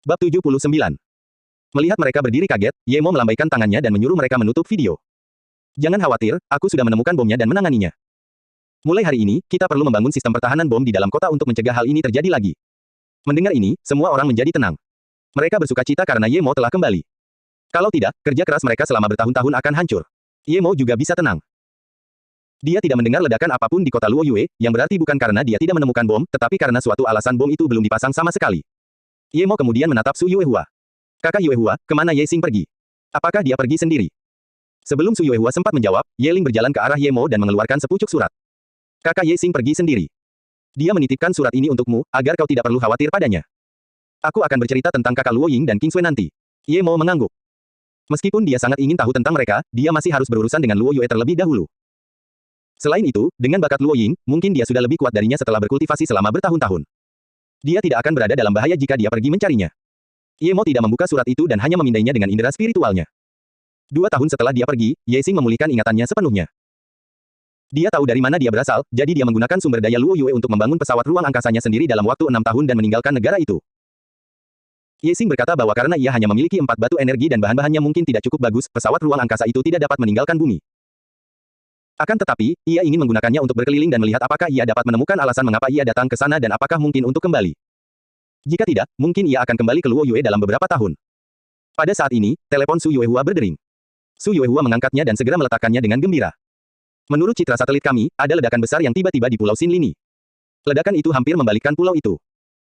Bab 79. Melihat mereka berdiri kaget, Ye Mo melambaikan tangannya dan menyuruh mereka menutup video. Jangan khawatir, aku sudah menemukan bomnya dan menanganinya. Mulai hari ini, kita perlu membangun sistem pertahanan bom di dalam kota untuk mencegah hal ini terjadi lagi. Mendengar ini, semua orang menjadi tenang. Mereka bersuka cita karena Ye Mo telah kembali. Kalau tidak, kerja keras mereka selama bertahun-tahun akan hancur. Ye Mo juga bisa tenang. Dia tidak mendengar ledakan apapun di kota Luo Yue, yang berarti bukan karena dia tidak menemukan bom, tetapi karena suatu alasan bom itu belum dipasang sama sekali. Ye Mo kemudian menatap Su Yuehua. Kakak Yuehua, kemana Ye Xing pergi? Apakah dia pergi sendiri? Sebelum Su Yuehua sempat menjawab, Ye Ling berjalan ke arah Ye Mo dan mengeluarkan sepucuk surat. Kakak Ye Xing pergi sendiri. Dia menitipkan surat ini untukmu, agar kau tidak perlu khawatir padanya. Aku akan bercerita tentang kakak Luo Ying dan King Sui nanti. Ye Mo mengangguk. Meskipun dia sangat ingin tahu tentang mereka, dia masih harus berurusan dengan Luo Yue terlebih dahulu. Selain itu, dengan bakat Luo Ying, mungkin dia sudah lebih kuat darinya setelah berkultivasi selama bertahun-tahun. Dia tidak akan berada dalam bahaya jika dia pergi mencarinya. Ye Mo tidak membuka surat itu dan hanya memindainya dengan indera spiritualnya. 2 tahun setelah dia pergi, Ye Xing memulihkan ingatannya sepenuhnya. Dia tahu dari mana dia berasal, jadi dia menggunakan sumber daya Luo Yue untuk membangun pesawat ruang angkasanya sendiri dalam waktu 6 tahun dan meninggalkan negara itu. Ye Xing berkata bahwa karena ia hanya memiliki 4 batu energi dan bahan-bahannya mungkin tidak cukup bagus, pesawat ruang angkasa itu tidak dapat meninggalkan bumi. Akan tetapi, ia ingin menggunakannya untuk berkeliling dan melihat apakah ia dapat menemukan alasan mengapa ia datang ke sana dan apakah mungkin untuk kembali. Jika tidak, mungkin ia akan kembali ke Luo Yue dalam beberapa tahun. Pada saat ini, telepon Su Yuehua berdering. Su Yuehua mengangkatnya dan segera meletakkannya dengan gembira. Menurut citra satelit kami, ada ledakan besar yang tiba-tiba di Pulau Xin Lini. Ledakan itu hampir membalikkan pulau itu.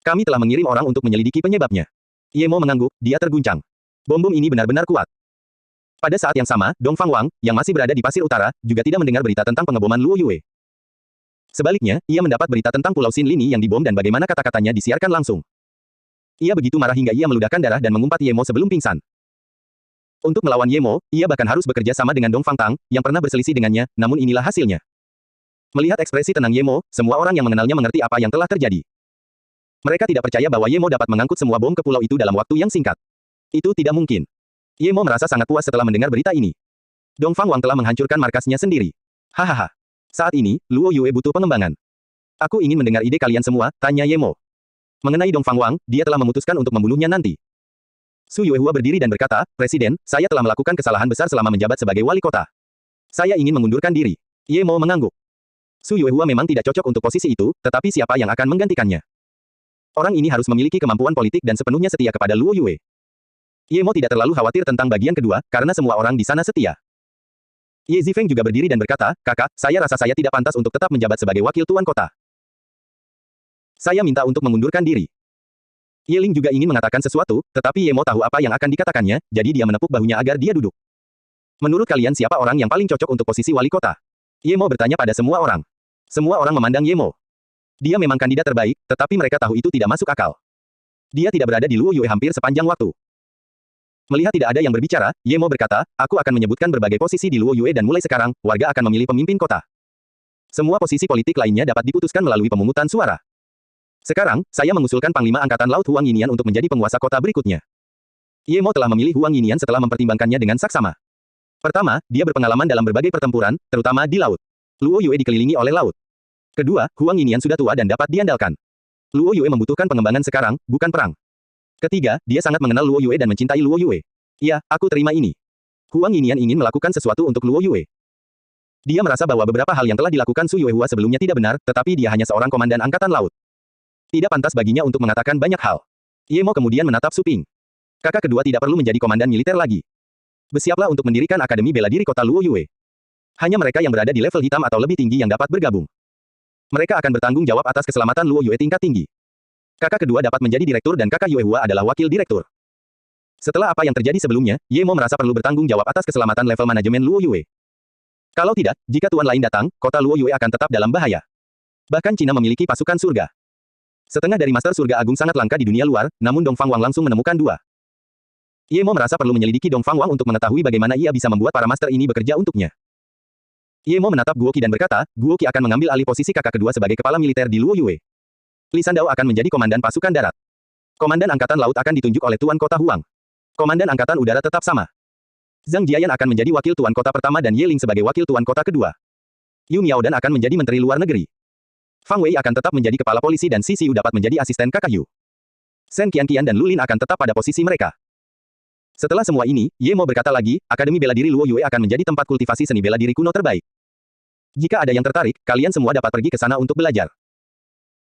Kami telah mengirim orang untuk menyelidiki penyebabnya. Ye Mo mengangguk, dia terguncang. Bom-bom ini benar-benar kuat. Pada saat yang sama, Dong Fang Wang, yang masih berada di Pasir Utara, juga tidak mendengar berita tentang pengeboman Luo Yue. Sebaliknya, ia mendapat berita tentang Pulau Xin Lini yang dibom dan bagaimana kata-katanya disiarkan langsung. Ia begitu marah hingga ia meludahkan darah dan mengumpat Ye Mo sebelum pingsan. Untuk melawan Ye Mo, ia bahkan harus bekerja sama dengan Dong Fang Tang, yang pernah berselisih dengannya, namun inilah hasilnya. Melihat ekspresi tenang Ye Mo, semua orang yang mengenalnya mengerti apa yang telah terjadi. Mereka tidak percaya bahwa Ye Mo dapat mengangkut semua bom ke pulau itu dalam waktu yang singkat. Itu tidak mungkin. Ye Mo merasa sangat puas setelah mendengar berita ini. Dong Fang Wang telah menghancurkan markasnya sendiri. Hahaha. Saat ini, Luo Yue butuh pengembangan. Aku ingin mendengar ide kalian semua, tanya Ye Mo. Mengenai Dong Fang Wang, dia telah memutuskan untuk membunuhnya nanti. Su Yuehua berdiri dan berkata, Presiden, saya telah melakukan kesalahan besar selama menjabat sebagai wali kota. Saya ingin mengundurkan diri. Ye Mo mengangguk. Su Yuehua memang tidak cocok untuk posisi itu, tetapi siapa yang akan menggantikannya? Orang ini harus memiliki kemampuan politik dan sepenuhnya setia kepada Luo Yue. Ye Mo tidak terlalu khawatir tentang bagian kedua, karena semua orang di sana setia. Ye Zifeng juga berdiri dan berkata, Kakak, saya rasa saya tidak pantas untuk tetap menjabat sebagai wakil tuan kota. Saya minta untuk mengundurkan diri. Ye Ling juga ingin mengatakan sesuatu, tetapi Ye Mo tahu apa yang akan dikatakannya, jadi dia menepuk bahunya agar dia duduk. Menurut kalian siapa orang yang paling cocok untuk posisi wali kota? Ye Mo bertanya pada semua orang. Semua orang memandang Ye Mo. Dia memang kandidat terbaik, tetapi mereka tahu itu tidak masuk akal. Dia tidak berada di Luo Yue hampir sepanjang waktu. Melihat tidak ada yang berbicara, Ye Mo berkata, aku akan menyebutkan berbagai posisi di Luo Yue dan mulai sekarang, warga akan memilih pemimpin kota. Semua posisi politik lainnya dapat diputuskan melalui pemungutan suara. Sekarang, saya mengusulkan Panglima Angkatan Laut Huang Yinian untuk menjadi penguasa kota berikutnya. Ye Mo telah memilih Huang Yinian setelah mempertimbangkannya dengan saksama. Pertama, dia berpengalaman dalam berbagai pertempuran, terutama di laut. Luo Yue dikelilingi oleh laut. Kedua, Huang Yinian sudah tua dan dapat diandalkan. Luo Yue membutuhkan pengembangan sekarang, bukan perang. Ketiga, dia sangat mengenal Luo Yue dan mencintai Luo Yue. Ya, aku terima ini. Huang Yinian ingin melakukan sesuatu untuk Luo Yue. Dia merasa bahwa beberapa hal yang telah dilakukan Su Yuehua sebelumnya tidak benar, tetapi dia hanya seorang komandan angkatan laut. Tidak pantas baginya untuk mengatakan banyak hal. Ye Mo kemudian menatap Su Ping. Kakak kedua tidak perlu menjadi komandan militer lagi. Bersiaplah untuk mendirikan Akademi Bela Diri Kota Luo Yue. Hanya mereka yang berada di level hitam atau lebih tinggi yang dapat bergabung. Mereka akan bertanggung jawab atas keselamatan Luo Yue tingkat tinggi. Kakak kedua dapat menjadi direktur dan kakak Yuehua adalah wakil direktur. Setelah apa yang terjadi sebelumnya, Ye Mo merasa perlu bertanggung jawab atas keselamatan level manajemen Luo Yue. Kalau tidak, jika tuan lain datang, kota Luo Yue akan tetap dalam bahaya. Bahkan Cina memiliki pasukan surga. Setengah dari Master Surga Agung sangat langka di dunia luar, namun Dong Fang Wang langsung menemukan 2. Ye Mo merasa perlu menyelidiki Dong Fang Wang untuk mengetahui bagaimana ia bisa membuat para master ini bekerja untuknya. Ye Mo menatap Guo Qi dan berkata, Guo Qi akan mengambil alih posisi kakak kedua sebagai kepala militer di Luo Yue. Li Sandao akan menjadi komandan pasukan darat. Komandan angkatan laut akan ditunjuk oleh tuan kota Huang. Komandan angkatan udara tetap sama. Zhang Jiayan akan menjadi wakil tuan kota pertama dan Ye Ling sebagai wakil tuan kota kedua. Yu Miaodan akan menjadi menteri luar negeri. Fang Wei akan tetap menjadi kepala polisi dan Xi Xiu dapat menjadi asisten kakak Yu. Shen Qianqian dan Lulin akan tetap pada posisi mereka. Setelah semua ini, Ye Mo berkata lagi, Akademi Bela Diri Luo Yue akan menjadi tempat kultivasi seni bela diri kuno terbaik. Jika ada yang tertarik, kalian semua dapat pergi ke sana untuk belajar.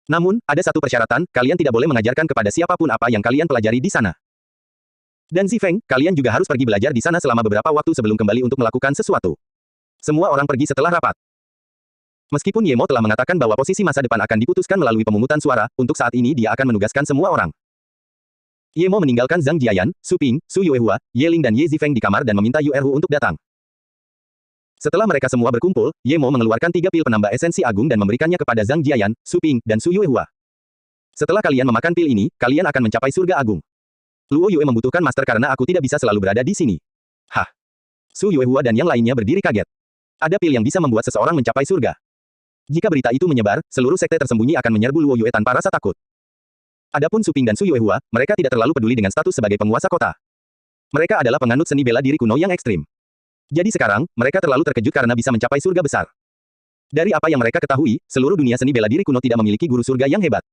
Namun, ada satu persyaratan, kalian tidak boleh mengajarkan kepada siapapun apa yang kalian pelajari di sana. Dan Zifeng, kalian juga harus pergi belajar di sana selama beberapa waktu sebelum kembali untuk melakukan sesuatu. Semua orang pergi setelah rapat. Meskipun Ye Mo telah mengatakan bahwa posisi masa depan akan diputuskan melalui pemungutan suara, untuk saat ini dia akan menugaskan semua orang. Ye Mo meninggalkan Zhang Jiayan, Su Ping, Su Yuehua, Ye Ling dan Ye Zifeng di kamar dan meminta Yu Erhu untuk datang. Setelah mereka semua berkumpul, Ye Mo mengeluarkan 3 pil penambah esensi agung dan memberikannya kepada Zhang Jiayan, Su Ping, dan Su Yuehua. Setelah kalian memakan pil ini, kalian akan mencapai surga agung. Luo Yue membutuhkan master karena aku tidak bisa selalu berada di sini. Hah? Su Yuehua dan yang lainnya berdiri kaget. Ada pil yang bisa membuat seseorang mencapai surga. Jika berita itu menyebar, seluruh sekte tersembunyi akan menyerbu Luo Yue tanpa rasa takut. Adapun Su Ping dan Su Yuehua, mereka tidak terlalu peduli dengan status sebagai penguasa kota. Mereka adalah penganut seni bela diri kuno yang ekstrim. Jadi sekarang, mereka terlalu terkejut karena bisa mencapai surga besar. Dari apa yang mereka ketahui, seluruh dunia seni bela diri kuno tidak memiliki guru surga yang hebat.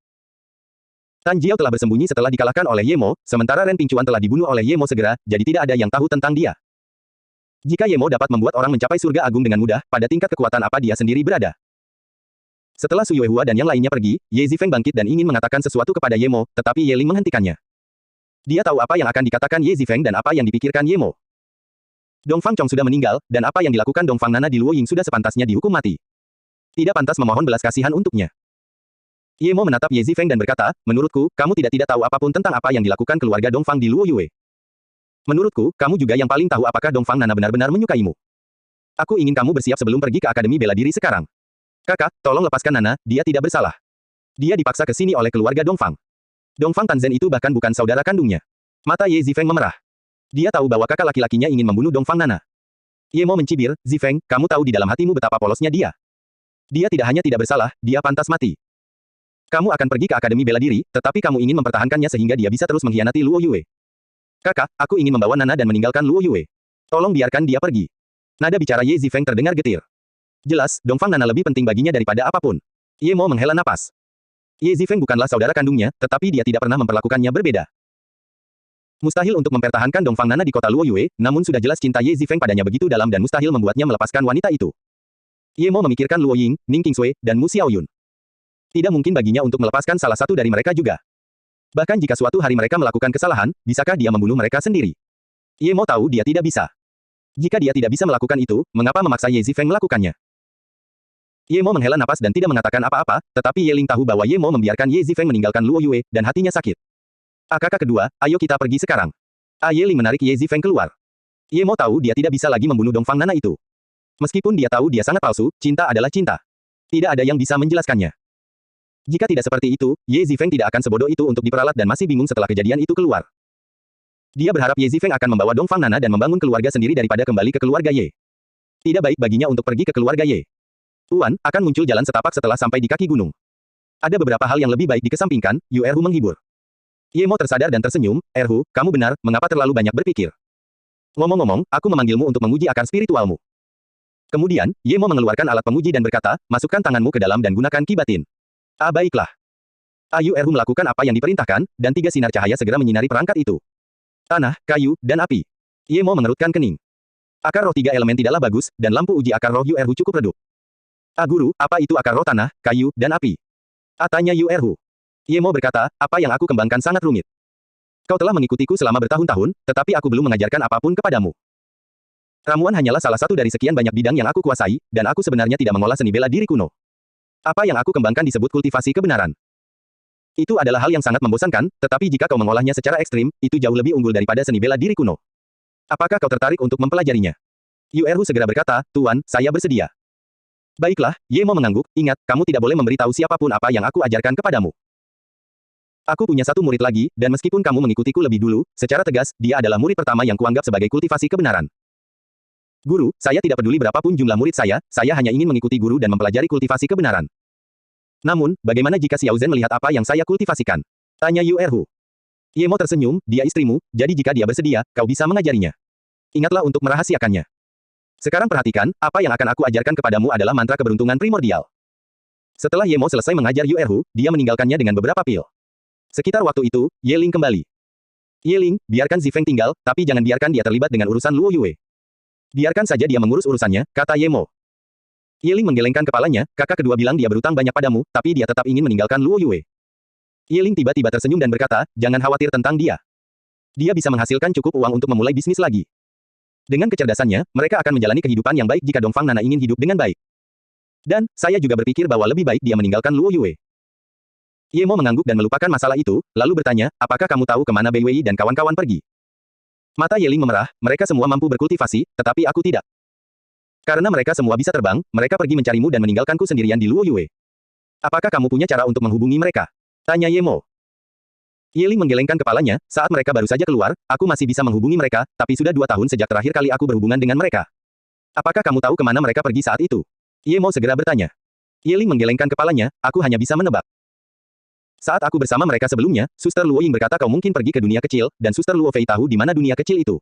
Tan Jiao telah bersembunyi setelah dikalahkan oleh Ye Mo, sementara Ren Pingcuan telah dibunuh oleh Ye Mo segera, jadi tidak ada yang tahu tentang dia. Jika Ye Mo dapat membuat orang mencapai surga agung dengan mudah, pada tingkat kekuatan apa dia sendiri berada. Setelah Su Yuehua dan yang lainnya pergi, Ye Zifeng bangkit dan ingin mengatakan sesuatu kepada Ye Mo, tetapi Ye Ling menghentikannya. Dia tahu apa yang akan dikatakan Ye Zifeng dan apa yang dipikirkan Ye Mo. Dongfang Chong sudah meninggal, dan apa yang dilakukan Dongfang Nana di Luo Ying sudah sepantasnya dihukum mati. Tidak pantas memohon belas kasihan untuknya. Ye Mo menatap Ye Zifeng dan berkata, menurutku, kamu tidak tahu apapun tentang apa yang dilakukan keluarga Dongfang di Luo Yue. Menurutku, kamu juga yang paling tahu apakah Dongfang Nana benar-benar menyukaimu. Aku ingin kamu bersiap sebelum pergi ke Akademi Bela Diri sekarang. Kakak, tolong lepaskan Nana, dia tidak bersalah. Dia dipaksa ke sini oleh keluarga Dongfang. Dongfang Tanzhen itu bahkan bukan saudara kandungnya. Mata Ye Zifeng memerah. Dia tahu bahwa kakak laki-lakinya ingin membunuh Dongfang Nana. Ye Mo mencibir, Zifeng, kamu tahu di dalam hatimu betapa polosnya dia. Dia tidak hanya tidak bersalah, dia pantas mati. Kamu akan pergi ke Akademi Bela Diri, tetapi kamu ingin mempertahankannya sehingga dia bisa terus mengkhianati Luo Yue. Kakak, aku ingin membawa Nana dan meninggalkan Luo Yue. Tolong biarkan dia pergi. Nada bicara Ye Zifeng terdengar getir. Jelas, Dongfang Nana lebih penting baginya daripada apapun. Ye Mo menghela napas. Ye Zifeng bukanlah saudara kandungnya, tetapi dia tidak pernah memperlakukannya berbeda. Mustahil untuk mempertahankan Dongfang Nana di kota Luo Yue, namun sudah jelas cinta Ye Zifeng padanya begitu dalam dan mustahil membuatnya melepaskan wanita itu. Ye Mo memikirkan Luo Ying, Ning Qingsui, dan Mu Xiaoyun. Tidak mungkin baginya untuk melepaskan salah satu dari mereka juga. Bahkan jika suatu hari mereka melakukan kesalahan, bisakah dia membunuh mereka sendiri? Ye Mo tahu dia tidak bisa. Jika dia tidak bisa melakukan itu, mengapa memaksa Ye Zifeng melakukannya? Ye Mo menghela napas dan tidak mengatakan apa-apa, tetapi Ye Ling tahu bahwa Ye Mo membiarkan Ye Zifeng meninggalkan Luo Yue, dan hatinya sakit. Kakak kedua, ayo kita pergi sekarang. Ye Ling menarik Ye Zifeng keluar. Ye Mo tahu dia tidak bisa lagi membunuh Dongfang Nana itu. Meskipun dia tahu dia sangat palsu, cinta adalah cinta. Tidak ada yang bisa menjelaskannya. Jika tidak seperti itu, Ye Zifeng tidak akan sebodoh itu untuk diperalat dan masih bingung setelah kejadian itu keluar. Dia berharap Ye Zifeng akan membawa Dongfang Nana dan membangun keluarga sendiri daripada kembali ke keluarga Ye. Tidak baik baginya untuk pergi ke keluarga Ye. Tuan, akan muncul jalan setapak setelah sampai di kaki gunung. Ada beberapa hal yang lebih baik dikesampingkan, Yu Erhu menghibur. Ye Mo tersadar dan tersenyum, Erhu, kamu benar, mengapa terlalu banyak berpikir? Ngomong-ngomong, aku memanggilmu untuk menguji akar spiritualmu. Kemudian, Ye Mo mengeluarkan alat penguji dan berkata, masukkan tanganmu ke dalam dan gunakan ki batin. Baiklah. Yu Erhu melakukan apa yang diperintahkan, dan 3 sinar cahaya segera menyinari perangkat itu. Tanah, kayu, dan api. Ye Mo mengerutkan kening. Akar roh 3 elemen tidaklah bagus, dan lampu uji akar roh Yu Erhu cukup redup. Guru, apa itu akar roh tanah, kayu, dan api? Tanya Yu Erhu. Ye Mo berkata, apa yang aku kembangkan sangat rumit. Kau telah mengikutiku selama bertahun-tahun, tetapi aku belum mengajarkan apapun kepadamu. Ramuan hanyalah salah satu dari sekian banyak bidang yang aku kuasai, dan aku sebenarnya tidak mengolah seni bela diri kuno. Apa yang aku kembangkan disebut kultivasi kebenaran. Itu adalah hal yang sangat membosankan, tetapi jika kau mengolahnya secara ekstrim, itu jauh lebih unggul daripada seni bela diri kuno. Apakah kau tertarik untuk mempelajarinya? Yu Erhu segera berkata, Tuan, saya bersedia. Baiklah, Ye Mo mengangguk, ingat, kamu tidak boleh memberitahu siapapun apa yang aku ajarkan kepadamu. Aku punya satu murid lagi, dan meskipun kamu mengikutiku lebih dulu, secara tegas, dia adalah murid pertama yang kuanggap sebagai kultivasi kebenaran. Guru, saya tidak peduli berapapun jumlah murid saya hanya ingin mengikuti guru dan mempelajari kultivasi kebenaran. Namun, bagaimana jika Xiao Zhen melihat apa yang saya kultivasikan? Tanya Yu Erhu. Ye Mo tersenyum, dia istrimu, jadi jika dia bersedia, kau bisa mengajarinya. Ingatlah untuk merahasiakannya. Sekarang perhatikan, apa yang akan aku ajarkan kepadamu adalah mantra keberuntungan primordial. Setelah Ye Mo selesai mengajar Yu Erhu, dia meninggalkannya dengan beberapa pil. Sekitar waktu itu, Ye Ling kembali. Ye Ling, biarkan Zifeng tinggal, tapi jangan biarkan dia terlibat dengan urusan Luo Yue. Biarkan saja dia mengurus urusannya, kata Ye Mo. Ye Ling menggelengkan kepalanya, kakak kedua bilang dia berutang banyak padamu, tapi dia tetap ingin meninggalkan Luo Yue. Ye Ling tiba-tiba tersenyum dan berkata, jangan khawatir tentang dia. Dia bisa menghasilkan cukup uang untuk memulai bisnis lagi. Dengan kecerdasannya, mereka akan menjalani kehidupan yang baik jika Dongfang Nana ingin hidup dengan baik. Dan, saya juga berpikir bahwa lebih baik dia meninggalkan Luo Yue. Ye Mo mengangguk dan melupakan masalah itu, lalu bertanya, apakah kamu tahu kemana Bei Wei dan kawan-kawan pergi? Mata Ye Ling memerah, mereka semua mampu berkultivasi, tetapi aku tidak. Karena mereka semua bisa terbang, mereka pergi mencarimu dan meninggalkanku sendirian di Luo Yue. Apakah kamu punya cara untuk menghubungi mereka? Tanya Ye Mo. Ye Ling menggelengkan kepalanya, saat mereka baru saja keluar, aku masih bisa menghubungi mereka, tapi sudah 2 tahun sejak terakhir kali aku berhubungan dengan mereka. Apakah kamu tahu kemana mereka pergi saat itu? Ye Mo segera bertanya. Ye Ling menggelengkan kepalanya, aku hanya bisa menebak. Saat aku bersama mereka sebelumnya, Suster Luo Ying berkata kau mungkin pergi ke dunia kecil, dan Suster Luo Fei tahu di mana dunia kecil itu.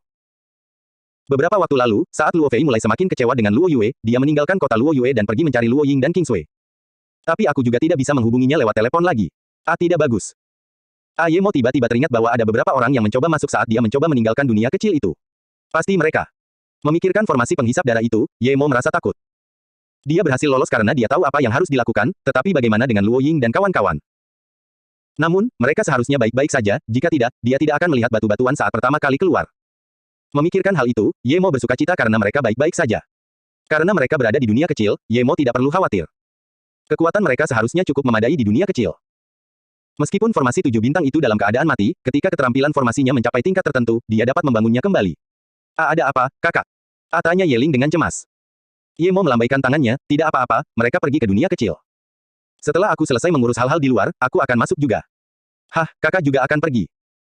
Beberapa waktu lalu, saat Luo Fei mulai semakin kecewa dengan Luo Yue, dia meninggalkan kota Luo Yue dan pergi mencari Luo Ying dan King Sui. Tapi aku juga tidak bisa menghubunginya lewat telepon lagi. Tidak bagus. Ye Mo tiba-tiba teringat bahwa ada beberapa orang yang mencoba masuk saat dia mencoba meninggalkan dunia kecil itu. Pasti mereka. Memikirkan formasi penghisap darah itu, Ye Mo merasa takut. Dia berhasil lolos karena dia tahu apa yang harus dilakukan, tetapi bagaimana dengan Luo Ying dan kawan-kawan? Namun, mereka seharusnya baik-baik saja, jika tidak, dia tidak akan melihat batu-batuan saat pertama kali keluar. Memikirkan hal itu, Ye Mo bersukacita karena mereka baik-baik saja. Karena mereka berada di dunia kecil, Ye Mo tidak perlu khawatir. Kekuatan mereka seharusnya cukup memadai di dunia kecil. Meskipun formasi 7 bintang itu dalam keadaan mati, ketika keterampilan formasinya mencapai tingkat tertentu, dia dapat membangunnya kembali. Ada apa, kakak? Tanya Ye Ling dengan cemas. Ye Mo melambaikan tangannya, tidak apa-apa, mereka pergi ke dunia kecil. Setelah aku selesai mengurus hal-hal di luar, aku akan masuk juga. Kakak juga akan pergi.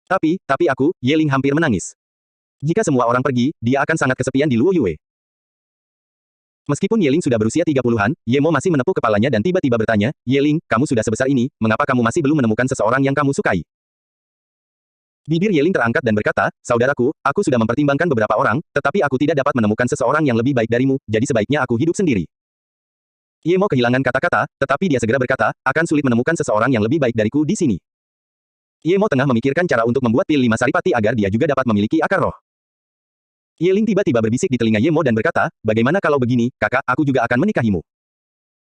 Tapi aku, Ye Ling hampir menangis. Jika semua orang pergi, dia akan sangat kesepian di Luo Yue. Meskipun Ye Ling sudah berusia 30-an, Ye Mo masih menepuk kepalanya dan tiba-tiba bertanya, Ye Ling, kamu sudah sebesar ini, mengapa kamu masih belum menemukan seseorang yang kamu sukai? Bibir Ye Ling terangkat dan berkata, saudaraku, aku sudah mempertimbangkan beberapa orang, tetapi aku tidak dapat menemukan seseorang yang lebih baik darimu, jadi sebaiknya aku hidup sendiri. Ye Mo kehilangan kata-kata, tetapi dia segera berkata, akan sulit menemukan seseorang yang lebih baik dariku di sini. Ye Mo tengah memikirkan cara untuk membuat pil 5 saripati agar dia juga dapat memiliki akar roh. Ye Ling tiba-tiba berbisik di telinga Ye Mo dan berkata, bagaimana kalau begini, kakak, aku juga akan menikahimu.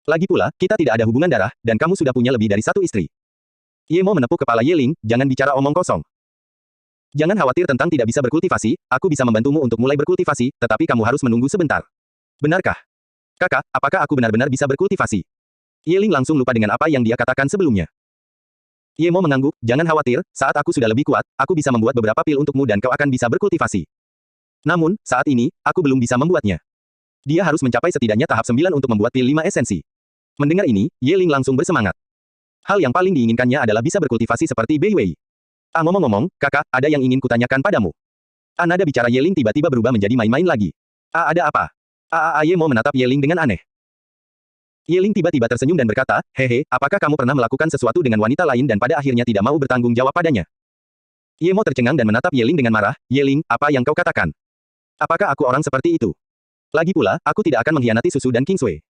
Lagi pula, kita tidak ada hubungan darah, dan kamu sudah punya lebih dari 1 istri. Ye Mo menepuk kepala Ye Ling, jangan bicara omong kosong. Jangan khawatir tentang tidak bisa berkultivasi, aku bisa membantumu untuk mulai berkultivasi, tetapi kamu harus menunggu sebentar. Benarkah? Kakak, apakah aku benar-benar bisa berkultivasi? Ye Ling langsung lupa dengan apa yang dia katakan sebelumnya. Ye Mo mengangguk, jangan khawatir, saat aku sudah lebih kuat, aku bisa membuat beberapa pil untukmu dan kau akan bisa berkultivasi. Namun, saat ini, aku belum bisa membuatnya. Dia harus mencapai setidaknya tahap 9 untuk membuat pil 5 esensi. Mendengar ini, Ye Ling langsung bersemangat. Hal yang paling diinginkannya adalah bisa berkultivasi seperti Bei Wei. Ngomong-ngomong, kakak, ada yang ingin kutanyakan padamu. Nada bicara Ye Ling tiba-tiba berubah menjadi main-main lagi. Ada apa? Ye Mo menatap Ye Ling dengan aneh. Ye Ling tiba-tiba tersenyum dan berkata, hehe, apakah kamu pernah melakukan sesuatu dengan wanita lain dan pada akhirnya tidak mau bertanggung jawab padanya? Ye Mo tercengang dan menatap Ye Ling dengan marah, Ye Ling, apa yang kau katakan? Apakah aku orang seperti itu? Lagi pula, aku tidak akan mengkhianati Susu dan King Sui.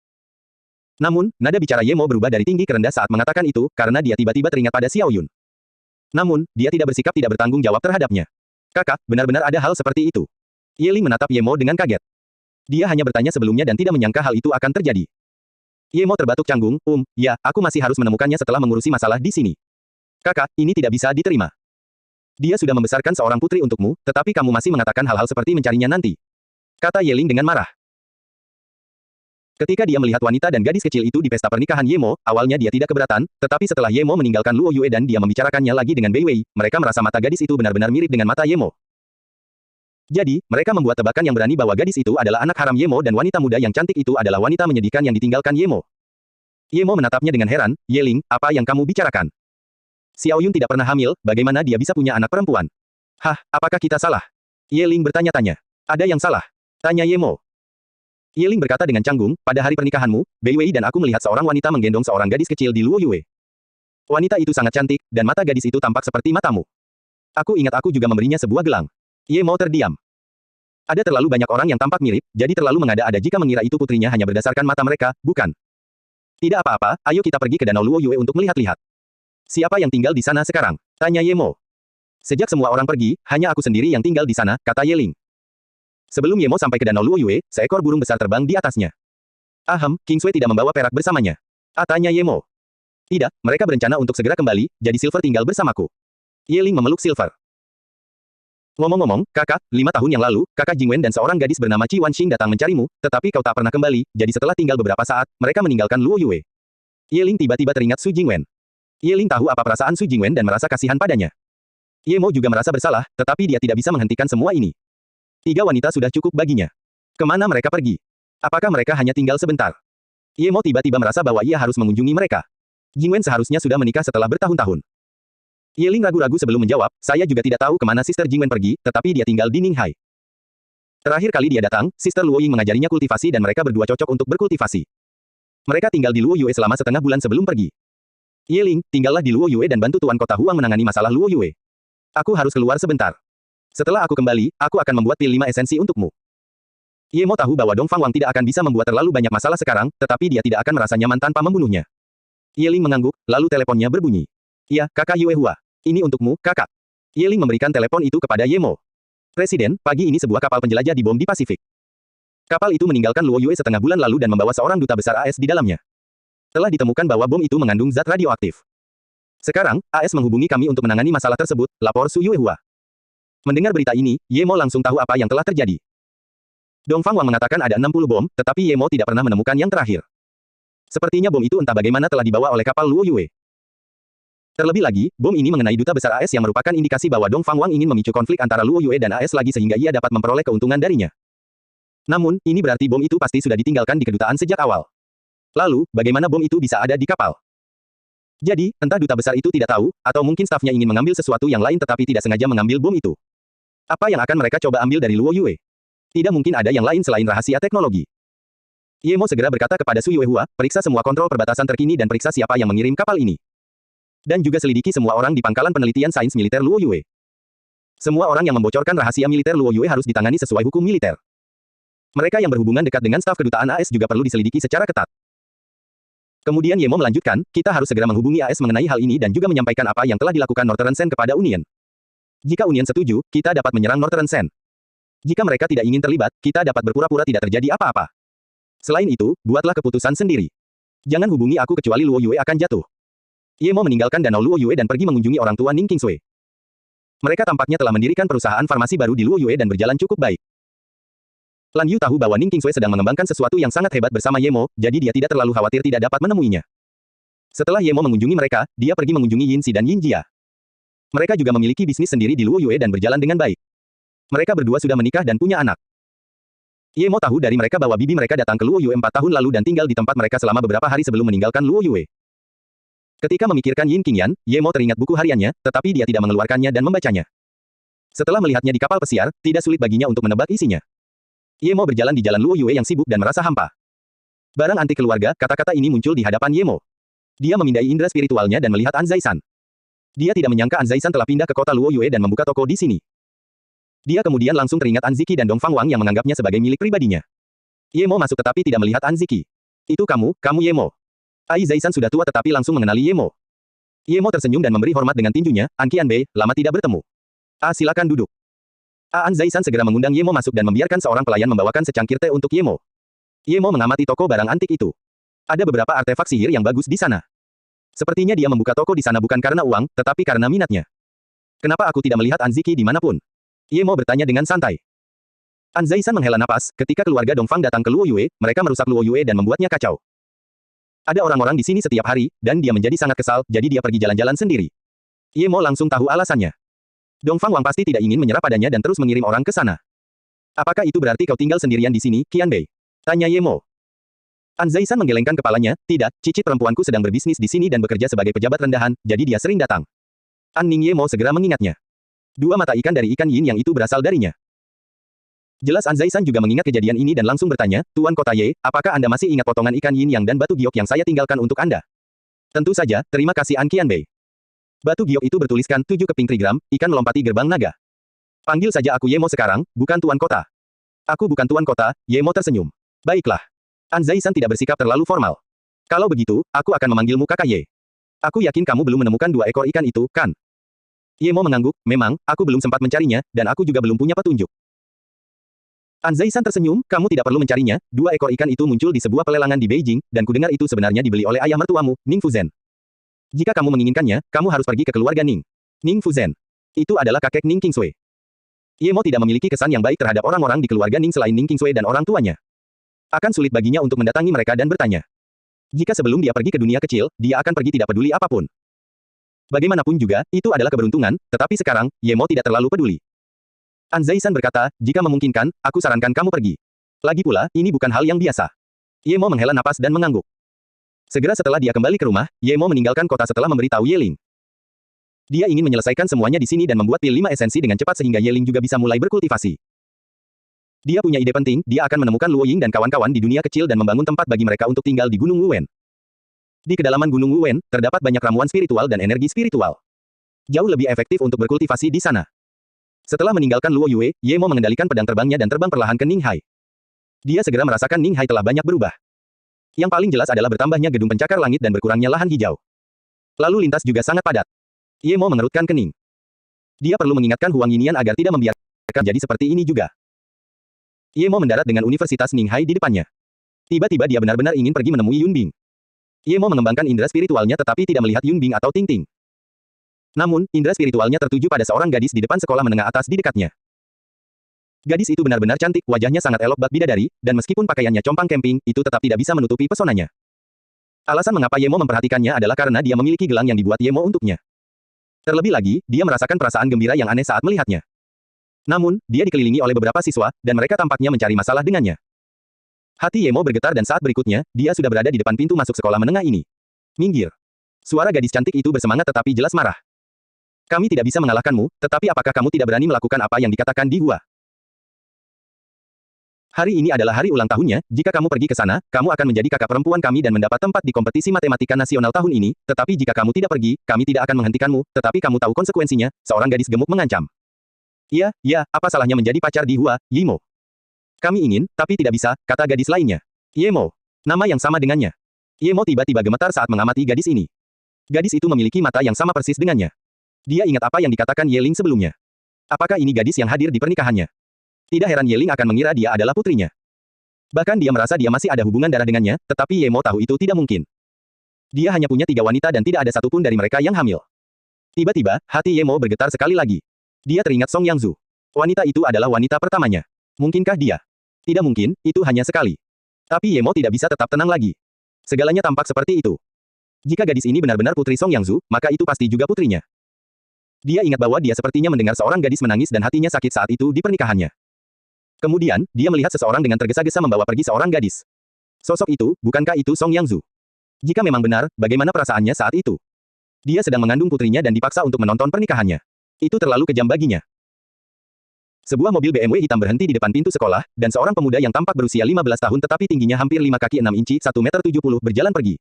Namun, nada bicara Ye Mo berubah dari tinggi ke rendah saat mengatakan itu, karena dia tiba-tiba teringat pada Xiao Yun. Namun, dia tidak bersikap tidak bertanggung jawab terhadapnya. Kakak, benar-benar ada hal seperti itu. Ye Ling menatap Ye Mo dengan kaget. Dia hanya bertanya sebelumnya dan tidak menyangka hal itu akan terjadi. Ye Mo terbatuk canggung, ya, aku masih harus menemukannya setelah mengurusi masalah di sini. Kakak, ini tidak bisa diterima. Dia sudah membesarkan seorang putri untukmu, tetapi kamu masih mengatakan hal-hal seperti mencarinya nanti. Kata Ye Ling dengan marah. Ketika dia melihat wanita dan gadis kecil itu di pesta pernikahan Ye Mo, awalnya dia tidak keberatan, tetapi setelah Ye Mo meninggalkan Luo Yue dan dia membicarakannya lagi dengan Bei Wei, mereka merasa mata gadis itu benar-benar mirip dengan mata Ye Mo. Jadi, mereka membuat tebakan yang berani bahwa gadis itu adalah anak haram Ye Mo dan wanita muda yang cantik itu adalah wanita menyedihkan yang ditinggalkan Ye Mo. Ye Mo menatapnya dengan heran, Ye Ling, apa yang kamu bicarakan? Xiao Yun tidak pernah hamil, bagaimana dia bisa punya anak perempuan? Apakah kita salah? Ye Ling bertanya-tanya. Ada yang salah? Tanya Ye Mo. Ye Ling berkata dengan canggung, pada hari pernikahanmu, Bei Wei dan aku melihat seorang wanita menggendong seorang gadis kecil di Luo Yue. Wanita itu sangat cantik, dan mata gadis itu tampak seperti matamu. Aku ingat aku juga memberinya sebuah gelang. Ye Mo terdiam. Ada terlalu banyak orang yang tampak mirip, jadi terlalu mengada-ada jika mengira itu putrinya hanya berdasarkan mata mereka, bukan? Tidak apa-apa, ayo kita pergi ke Danau Luo Yue untuk melihat-lihat. Siapa yang tinggal di sana sekarang? Tanya Ye Mo. Sejak semua orang pergi, hanya aku sendiri yang tinggal di sana, kata Ye Ling. Sebelum Ye Mo sampai ke Danau Luo Yue, seekor burung besar terbang di atasnya. Ahem, King Sui tidak membawa perak bersamanya. Tanya Ye Mo. Tidak, mereka berencana untuk segera kembali, jadi Silver tinggal bersamaku. Ye Ling memeluk Silver. Ngomong-ngomong, kakak, 5 tahun yang lalu, kakak Jingwen dan seorang gadis bernama Qi Wanxing datang mencarimu, tetapi kau tak pernah kembali, jadi setelah tinggal beberapa saat, mereka meninggalkan Luo Yue. Ye Ling tiba-tiba teringat Su Jingwen. Ye Ling tahu apa perasaan Su Jingwen dan merasa kasihan padanya. Ye Mo juga merasa bersalah, tetapi dia tidak bisa menghentikan semua ini. 3 wanita sudah cukup baginya. Kemana mereka pergi? Apakah mereka hanya tinggal sebentar? Ye Mo tiba-tiba merasa bahwa ia harus mengunjungi mereka. Jingwen seharusnya sudah menikah setelah bertahun-tahun. Ye Ling ragu-ragu sebelum menjawab, saya juga tidak tahu kemana Sister Jingwen pergi, tetapi dia tinggal di Ninghai. Terakhir kali dia datang, Sister Luo Ying mengajarinya kultivasi dan mereka berdua cocok untuk berkultivasi. Mereka tinggal di Luo Yue selama setengah bulan sebelum pergi. Ye Ling, tinggallah di Luo Yue dan bantu Tuan Kota Huang menangani masalah Luo Yue. Aku harus keluar sebentar. Setelah aku kembali, aku akan membuat pil 5 esensi untukmu. Ye Mo tahu bahwa Dongfang Wang tidak akan bisa membuat terlalu banyak masalah sekarang, tetapi dia tidak akan merasa nyaman tanpa membunuhnya. Ye Ling mengangguk, lalu teleponnya berbunyi. Ya, kakak Yue Hua. Ini untukmu, kakak. Ye Ling memberikan telepon itu kepada Ye Mo. Presiden, pagi ini sebuah kapal penjelajah dibom di Pasifik. Kapal itu meninggalkan Luo Yue setengah bulan lalu dan membawa seorang duta besar AS di dalamnya. Telah ditemukan bahwa bom itu mengandung zat radioaktif. Sekarang, AS menghubungi kami untuk menangani masalah tersebut, lapor Su Yue Hua. Mendengar berita ini, Ye Mo langsung tahu apa yang telah terjadi. Dongfang Wang mengatakan ada 60 bom, tetapi Ye Mo tidak pernah menemukan yang terakhir. Sepertinya bom itu entah bagaimana telah dibawa oleh kapal Luo Yue. Terlebih lagi, bom ini mengenai duta besar AS yang merupakan indikasi bahwa Dongfang Wang ingin memicu konflik antara Luo Yue dan AS lagi sehingga ia dapat memperoleh keuntungan darinya. Namun, ini berarti bom itu pasti sudah ditinggalkan di kedutaan sejak awal. Lalu, bagaimana bom itu bisa ada di kapal? Jadi, entah duta besar itu tidak tahu, atau mungkin stafnya ingin mengambil sesuatu yang lain tetapi tidak sengaja mengambil bom itu. Apa yang akan mereka coba ambil dari Luo Yue? Tidak mungkin ada yang lain selain rahasia teknologi. Ye Mo segera berkata kepada Su Yue Hua, periksa semua kontrol perbatasan terkini dan periksa siapa yang mengirim kapal ini. Dan juga selidiki semua orang di pangkalan penelitian sains militer Luo Yue. Semua orang yang membocorkan rahasia militer Luo Yue harus ditangani sesuai hukum militer. Mereka yang berhubungan dekat dengan staf kedutaan AS juga perlu diselidiki secara ketat. Kemudian Ye Mo melanjutkan, kita harus segera menghubungi AS mengenai hal ini dan juga menyampaikan apa yang telah dilakukan Northern Sen kepada Union. Jika Union setuju, kita dapat menyerang Northern Sen. Jika mereka tidak ingin terlibat, kita dapat berpura-pura tidak terjadi apa-apa. Selain itu, buatlah keputusan sendiri. Jangan hubungi aku kecuali Luo Yue akan jatuh. Ye Mo meninggalkan Danau Luo Yue dan pergi mengunjungi orang tua Ning Qingsui. Mereka tampaknya telah mendirikan perusahaan farmasi baru di Luo Yue dan berjalan cukup baik. Lan Yu tahu bahwa Ning Qingsui sedang mengembangkan sesuatu yang sangat hebat bersama Ye Mo, jadi dia tidak terlalu khawatir tidak dapat menemuinya. Setelah Ye Mo mengunjungi mereka, dia pergi mengunjungi Yin Xi dan Yin Jia. Mereka juga memiliki bisnis sendiri di Luo Yue dan berjalan dengan baik. Mereka berdua sudah menikah dan punya anak. Ye Mo tahu dari mereka bahwa bibi mereka datang ke Luo Yue 4 tahun lalu dan tinggal di tempat mereka selama beberapa hari sebelum meninggalkan Luo Yue. Ketika memikirkan Yin Qingyan, Ye Mo teringat buku hariannya, tetapi dia tidak mengeluarkannya dan membacanya. Setelah melihatnya di kapal pesiar, tidak sulit baginya untuk menebak isinya. Ye Mo berjalan di jalan Luo Yue yang sibuk dan merasa hampa. Barang antik keluarga, kata-kata ini muncul di hadapan Ye Mo. Dia memindai indera spiritualnya dan melihat An Zaisan. Dia tidak menyangka An Zaisan telah pindah ke kota Luo Yue dan membuka toko di sini. Dia kemudian langsung teringat An Ziki dan Dongfang Wang yang menganggapnya sebagai milik pribadinya. Ye Mo masuk tetapi tidak melihat An Ziki. Itu kamu Ye Mo. Ai Zaisan sudah tua tetapi langsung mengenali Ye Mo. Ye Mo tersenyum dan memberi hormat dengan tinjunya, An Qianbei, lama tidak bertemu. Silakan duduk. An Zaisan segera mengundang Ye Mo masuk dan membiarkan seorang pelayan membawakan secangkir teh untuk Ye Mo. Ye Mo mengamati toko barang antik itu. Ada beberapa artefak sihir yang bagus di sana. Sepertinya dia membuka toko di sana bukan karena uang, tetapi karena minatnya. Kenapa aku tidak melihat An Ziki dimanapun? Ye Mo bertanya dengan santai. An Zaisan menghela napas, ketika keluarga Dongfang datang ke Luo Yue, mereka merusak Luo Yue dan membuatnya kacau. Ada orang-orang di sini setiap hari, dan dia menjadi sangat kesal, jadi dia pergi jalan-jalan sendiri. Ye Mo langsung tahu alasannya. Dongfang Wang pasti tidak ingin menyerah padanya dan terus mengirim orang ke sana. Apakah itu berarti kau tinggal sendirian di sini, Qianbei? Tanya Ye Mo. An Zaisan menggelengkan kepalanya, tidak, cicit perempuanku sedang berbisnis di sini dan bekerja sebagai pejabat rendahan, jadi dia sering datang. An Ning Ye Mo segera mengingatnya. 2 mata ikan dari ikan yin yang itu berasal darinya. Jelas An Zaisan juga mengingat kejadian ini dan langsung bertanya, Tuan Kota Ye, apakah Anda masih ingat potongan ikan yin yang dan batu giok yang saya tinggalkan untuk Anda? Tentu saja, terima kasih An Qianbei. Batu giok itu bertuliskan 7 keping trigram, ikan melompati gerbang naga. Panggil saja aku Ye Mo sekarang, bukan Tuan Kota. Aku bukan Tuan Kota, Ye Mo tersenyum. Baiklah. An Zaisan tidak bersikap terlalu formal. Kalau begitu, aku akan memanggilmu Kakak Ye. Aku yakin kamu belum menemukan dua ekor ikan itu, kan? Ye Mo mengangguk, memang, aku belum sempat mencarinya, dan aku juga belum punya petunjuk. Anzai-san tersenyum, kamu tidak perlu mencarinya, dua ekor ikan itu muncul di sebuah pelelangan di Beijing, dan kudengar itu sebenarnya dibeli oleh ayah mertuamu, Ning Fuzhen. Jika kamu menginginkannya, kamu harus pergi ke keluarga Ning. Ning Fuzhen. Itu adalah kakek Ning Qingsui. Ye Mo tidak memiliki kesan yang baik terhadap orang-orang di keluarga Ning selain Ning Qingsui dan orang tuanya. Akan sulit baginya untuk mendatangi mereka dan bertanya. Jika sebelum dia pergi ke dunia kecil, dia akan pergi tidak peduli apapun. Bagaimanapun juga, itu adalah keberuntungan, tetapi sekarang, Ye Mo tidak terlalu peduli. Anzai-san berkata, jika memungkinkan, aku sarankan kamu pergi. Lagi pula, ini bukan hal yang biasa. Ye Mo menghela napas dan mengangguk. Segera setelah dia kembali ke rumah, Ye Mo meninggalkan kota setelah memberitahu Ye Ling. Dia ingin menyelesaikan semuanya di sini dan membuat pil 5 esensi dengan cepat sehingga Ye Ling juga bisa mulai berkultivasi. Dia punya ide penting, dia akan menemukan Luo Ying dan kawan-kawan di dunia kecil dan membangun tempat bagi mereka untuk tinggal di Gunung Wuwen. Di kedalaman Gunung Wuwen, terdapat banyak ramuan spiritual dan energi spiritual. Jauh lebih efektif untuk berkultivasi di sana. Setelah meninggalkan Luo Yue, Ye Mo mengendalikan pedang terbangnya dan terbang perlahan ke Ninghai. Dia segera merasakan Ninghai telah banyak berubah. Yang paling jelas adalah bertambahnya gedung pencakar langit dan berkurangnya lahan hijau. Lalu lintas juga sangat padat. Ye Mo mengerutkan kening. Dia perlu mengingatkan Huang Yinian agar tidak membiarkan jadi seperti ini juga. Ye Mo mendarat dengan Universitas Ninghai di depannya. Tiba-tiba dia benar-benar ingin pergi menemui Yun Bing. Ye Mo mengembangkan indera spiritualnya tetapi tidak melihat Yun Bing atau Ting Ting. Namun, indera spiritualnya tertuju pada seorang gadis di depan sekolah menengah atas di dekatnya. Gadis itu benar-benar cantik, wajahnya sangat elok bak bidadari, dan meskipun pakaiannya compang camping, itu tetap tidak bisa menutupi pesonanya. Alasan mengapa Ye Mo memperhatikannya adalah karena dia memiliki gelang yang dibuat Ye Mo untuknya. Terlebih lagi, dia merasakan perasaan gembira yang aneh saat melihatnya. Namun, dia dikelilingi oleh beberapa siswa, dan mereka tampaknya mencari masalah dengannya. Hati Ye Mo bergetar dan saat berikutnya, dia sudah berada di depan pintu masuk sekolah menengah ini. Minggir. Suara gadis cantik itu bersemangat tetapi jelas marah. Kami tidak bisa mengalahkanmu, tetapi apakah kamu tidak berani melakukan apa yang dikatakan di gua? Hari ini adalah hari ulang tahunnya, jika kamu pergi ke sana, kamu akan menjadi kakak perempuan kami dan mendapat tempat di kompetisi matematika nasional tahun ini, tetapi jika kamu tidak pergi, kami tidak akan menghentikanmu, tetapi kamu tahu konsekuensinya, seorang gadis gemuk mengancam. Iya, apa salahnya menjadi pacar di gua, Ye Mo? Kami ingin, tapi tidak bisa, kata gadis lainnya. Ye Mo. Nama yang sama dengannya. Ye Mo tiba-tiba gemetar saat mengamati gadis ini. Gadis itu memiliki mata yang sama persis dengannya. Dia ingat apa yang dikatakan Ye Ling sebelumnya. Apakah ini gadis yang hadir di pernikahannya? Tidak heran Ye Ling akan mengira dia adalah putrinya. Bahkan dia merasa dia masih ada hubungan darah dengannya, tetapi Ye Mo tahu itu tidak mungkin. Dia hanya punya 3 wanita dan tidak ada satupun dari mereka yang hamil. Tiba-tiba, hati Ye Mo bergetar sekali lagi. Dia teringat Song Yangzu. Wanita itu adalah wanita pertamanya. Mungkinkah dia? Tidak mungkin, itu hanya sekali. Tapi Ye Mo tidak bisa tetap tenang lagi. Segalanya tampak seperti itu. Jika gadis ini benar-benar putri Song Yangzu, maka itu pasti juga putrinya. Dia ingat bahwa dia sepertinya mendengar seorang gadis menangis dan hatinya sakit saat itu di pernikahannya. Kemudian, dia melihat seseorang dengan tergesa-gesa membawa pergi seorang gadis. Sosok itu, bukankah itu Song Yangzu? Jika memang benar, bagaimana perasaannya saat itu? Dia sedang mengandung putrinya dan dipaksa untuk menonton pernikahannya. Itu terlalu kejam baginya. Sebuah mobil BMW hitam berhenti di depan pintu sekolah, dan seorang pemuda yang tampak berusia 15 tahun tetapi tingginya hampir 5 kaki 6 inci 1 meter 70 berjalan pergi.